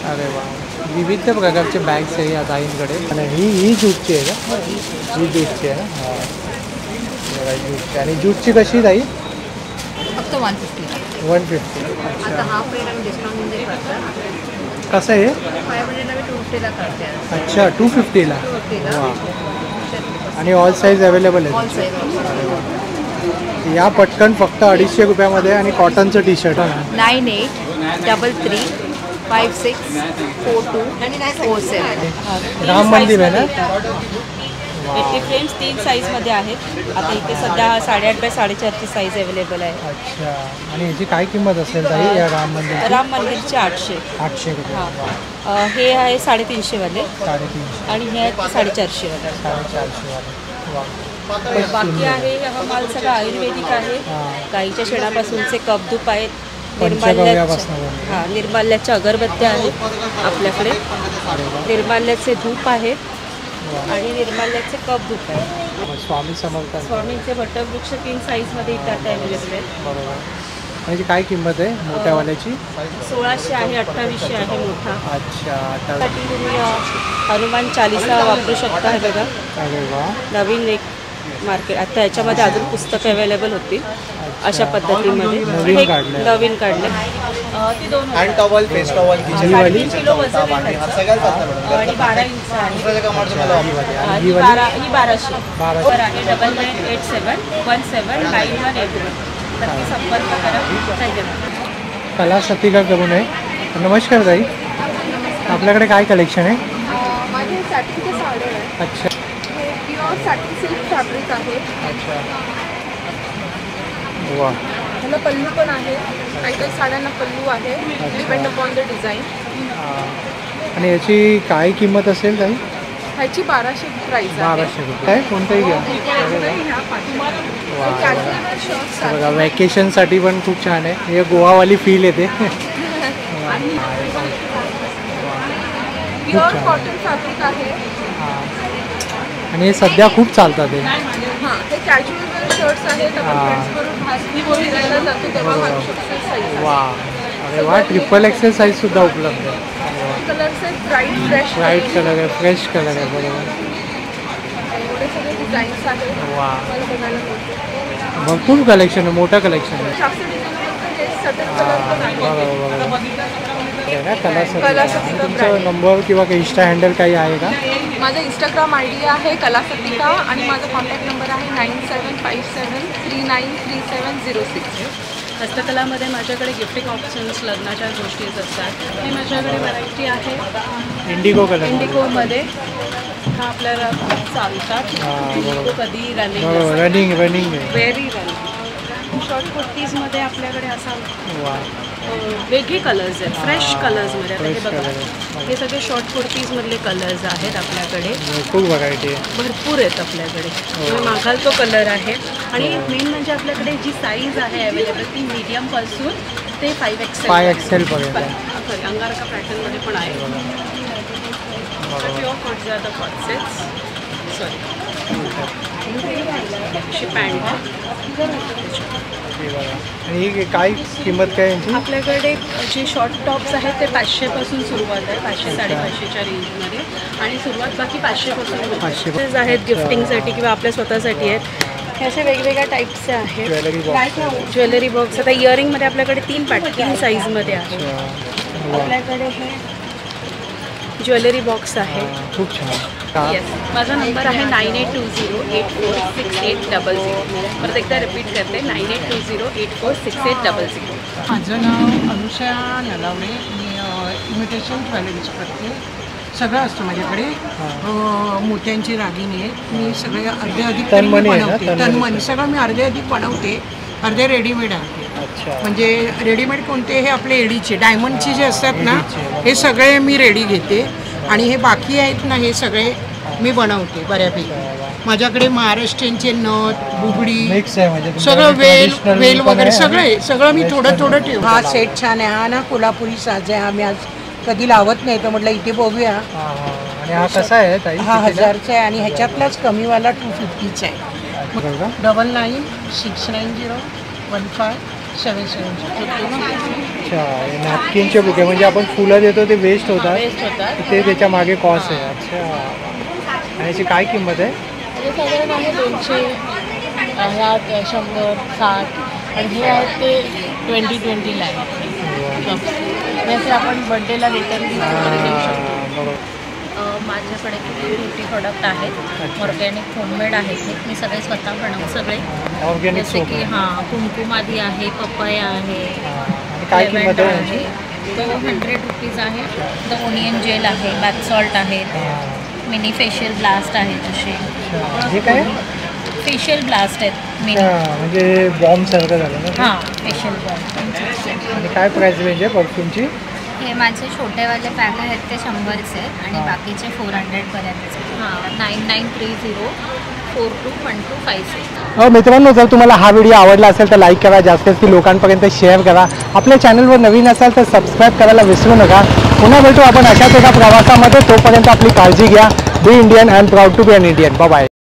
अरे वा. विविध प्रकारचे बॅग्स आहे या ताईंकडे. आणि ही ज्यूटची आहे का? ही ज्यूटची आहे ना? हां बघा ज्यूटची. आणि ज्यूटची कशी ताई? फक्त 150. 150. आता हाफ रेट आम्ही डिस्काउंटमध्ये करतात. कसं आहे? 500 आम्ही 250ला करते. अच्छा. 250ला. वा. आणि ऑल साईज अवेलेबल आहे. या पटकन फक्त 250 रुपयामध्ये. आणि कॉटनचं टी शर्ट. 9833564247. राम मंदिर आहे ना? पेटी फ्रेम्स 3 साईजमध्ये आहेत. आता इथे सध्या 8.5 बाय 4.5ची साईज अवेलेबल आहे. अच्छा. आणि याची काय किंमत असेल ताई या राम मंदिरचे 800 रुपये. हां. हे आहे 350 वाले 350 आणि हे आहेत 450 वाले. 450 वाले. बाकी आहे हा माल सगळा आयुर्वेदिक आहे. गाईच्या शेणापासूनचे कपधूप आहेत. निर्माल्याच्या अगरबत्त्या आहेत आपल्याकडे. निर्माल्याचे धूप आहेत आणि निर्माल्याचे कपधूप आहेत. स्वामींचे वटवृक्ष 3 साईजमध्ये इथं अवेलेबल आहेत. बरोबर. म्हणजे काय किंमत आहे मोठ्यावाल्याची? 1600 आहे, 2800 आहे मोठा. अच्छा. तुम्ही हनुमान चालीसा वापरू शकता. हे बघा. अरे वा. नवीन एक मार्केट. आता याच्यामध्ये अजून पुस्तकं अवेलेबल होती अशा पद्धतीमध्ये. नवीन काढले. ती 2 hand towel, face towel, kitchen वाली किलो वजन आणि 12 इंच आहे. ही 1200 आहे. 9987179181. नक्की संपर्क करा. धन्यवाद. कला सतिका करून आहे. नमस्कार ताई. आपल्याकडे काय कलेक्शन आहे? माझे सॅटिनचे साड्या आहे. अच्छा. प्युअर सॅटिन सिल्क फॅब्रिक आहे. अच्छा. वा. ह्याला पल्लू पण आहे. काही काही साड्यांना पल्लू आहे. Depend upon the design. आणि याची काय किंमत असेल ताई? ह्याची 1200 प्राइस आहे. 1200 रुपये. काय कोणतंही घ्या. बघा वॅकेशनसाठी पण खूप छान आहे. हे गोवावाली फील येते. प्युअर कॉटन फॅब्रिक आहे. आणि हे सध्या खूप चालतात. हे कॅज्युअल शर्ट्स आहेत. फिरायला जातो तेव्हा घालू शकतो. वा. अरे वा. XXL साईज सुद्धा उपलब्ध आहे. कलर्स आहेत. ब्राईट कलर आहे. फ्रेश कलर आहे. बरोबर. एवढे सगळे डिझाईन्स आहेत. वा. भरपूर कलेक्शन आहे. मोठं कलेक्शन आहे. तुमचा नंबर किंवा इंस्टा हँडल काही आहे का? माझा इंस्टाग्राम ID आहे कलासतिका आणि माझा कॉन्टॅक्ट नंबर आहे 9757393706. हस्तकलामध्ये माझ्याकडे गिफ्टिंग ऑप्शन्स, लग्नाच्या गोष्टीच असतात. ही माझ्याकडे व्हरायटी आहे. इंडिगोमध्ये हा आपल्याला चालतात. इंडिगो कधी रनिंग व्हेरी रनिंग. शॉर्ट कुर्तीजमध्ये आपल्याकडे असा वेगळे कलर्स आहेत. फ्रेश कलर्समध्ये. आता हे बघा. हे सगळे शॉर्ट कुर्तीजमधले कलर्स आहेत आपल्याकडे. खूप व्हरायटी आहे. भरपूर आहेत आपल्याकडे. तुम्ही मागाल तो कलर आहे. आणि मेन म्हणजे आपल्याकडे जी साईज आहे अवेलेबल ती मीडियमपासून ते 5XL पर्यंत. अंगारका पॅटर्नमध्ये पण आहे. प्युअर कॉटचे आता कॉटसेट्स. अशी पॅन्ट. आणि ही काय किंमत काय यांची? आपल्याकडे जे शॉर्ट टॉप्स आहेत ते 500 पासून सुरुवात आहे. 500-550च्या रेंजमध्ये. आणि सुरुवात बाकी 500 पासून आहेत. गिफ्टिंगसाठी किंवा आपल्या स्वतःसाठी आहेत. हे असे वेगवेगळ्या टाईपचे आहेत. Jewellery box. आता इयरिंगमध्ये आपल्याकडे 3 साईजमध्ये आहे. आपल्याकडे हे ज्वेलरी बॉक्स आहे. खूप छान. येस. माझा नंबर आहे 9820846800. परत एकदा रिपीट करते 9820846800. माझं नाव अनुषा नलावडे. मी इमिटेशन ज्वेलरीज करते. सगळं असतं माझ्याकडे. मोत्यांची दागिने आहेत. मी सगळे अर्धे अधिक बनवते. तन्मनी सगळं मी अर्धे अधिक बनवते. अर्धे रेडीमेड आहे. म्हणजे रेडीमेड कोणते? हे आपले एडीचे डायमंडचे जे असतात ना हे सगळे मी रेडी घेते. आणि हे बाकी आहेत ना हे सगळे मी बनवते बऱ्यापैकी. माझ्याकडे महाराष्ट्रीयनचे नथ, बुगडी सगळं वेल वगैरे सगळं मी थोडं ठेव. हा सेट छान आहे. हा ना कोल्हापुरी साज आहे. आम्ही आज कधी लावत नाही तर म्हटलं इथे बघूया. आणि हा कसा आहे ताई? हा 1000चा आहे. आणि ह्याच्यातलाच कमीवाला 250चा आहे. 9969015770. अच्छा. नॅपकिनचे बुके म्हणजे आपण फुलं देतो ते वेस्ट होतात ते त्याच्या मागे कॉस्ट आहे. अच्छा. आणि याची काय किंमत आहे? साधारण आहे 200. ह्यात 100, 60 आणि हे आहेत ते 20-20 आहे. जसे आपण बर्थडेला रिटर्न देऊ शकतो. माझ्याकडे ब्युटी प्रोडक्ट आहेत. ऑर्गॅनिक होममेड आहेत. मी सगळे स्वतः बनवते. सगळे ऑर्गॅनिक जसे की कुंकुमादी आहे, पपया आहे, काय किंमत आहे? तो 100 रुपीज आहे. द ओनियन जेल आहे, बॅथ सॉल्ट आहेत. मिनी फेशियल ब्लास्ट आहेत असे. हे काय फेशियल ब्लास्ट आहेत मिनी. म्हणजे बॉम्ब सारखं झालं ना. हां फेशियल बॉम्ब. आणि काय प्राइस रेंज आहे परफ्यूमची? हे माझे छोटेवाले पॅक आहेत ते 100चे आणि बाकीचे 400 पर्यंतचे. हां 9930421256. मित्रांनो, जर तुम्हाला हा व्हिडिओ आवडला असेल तर लाईक करा, जास्त लोकांपर्यंत शेअर करा. आपल्या चॅनलवर नवीन असाल तर सबस्क्राईब करायला विसरू नका. पुन्हा भेटू आपण अशाच एका प्रवासामध्ये. तोपर्यंत आपली काळजी घ्या. Be Indian, I am proud to be an Indian. Bye bye.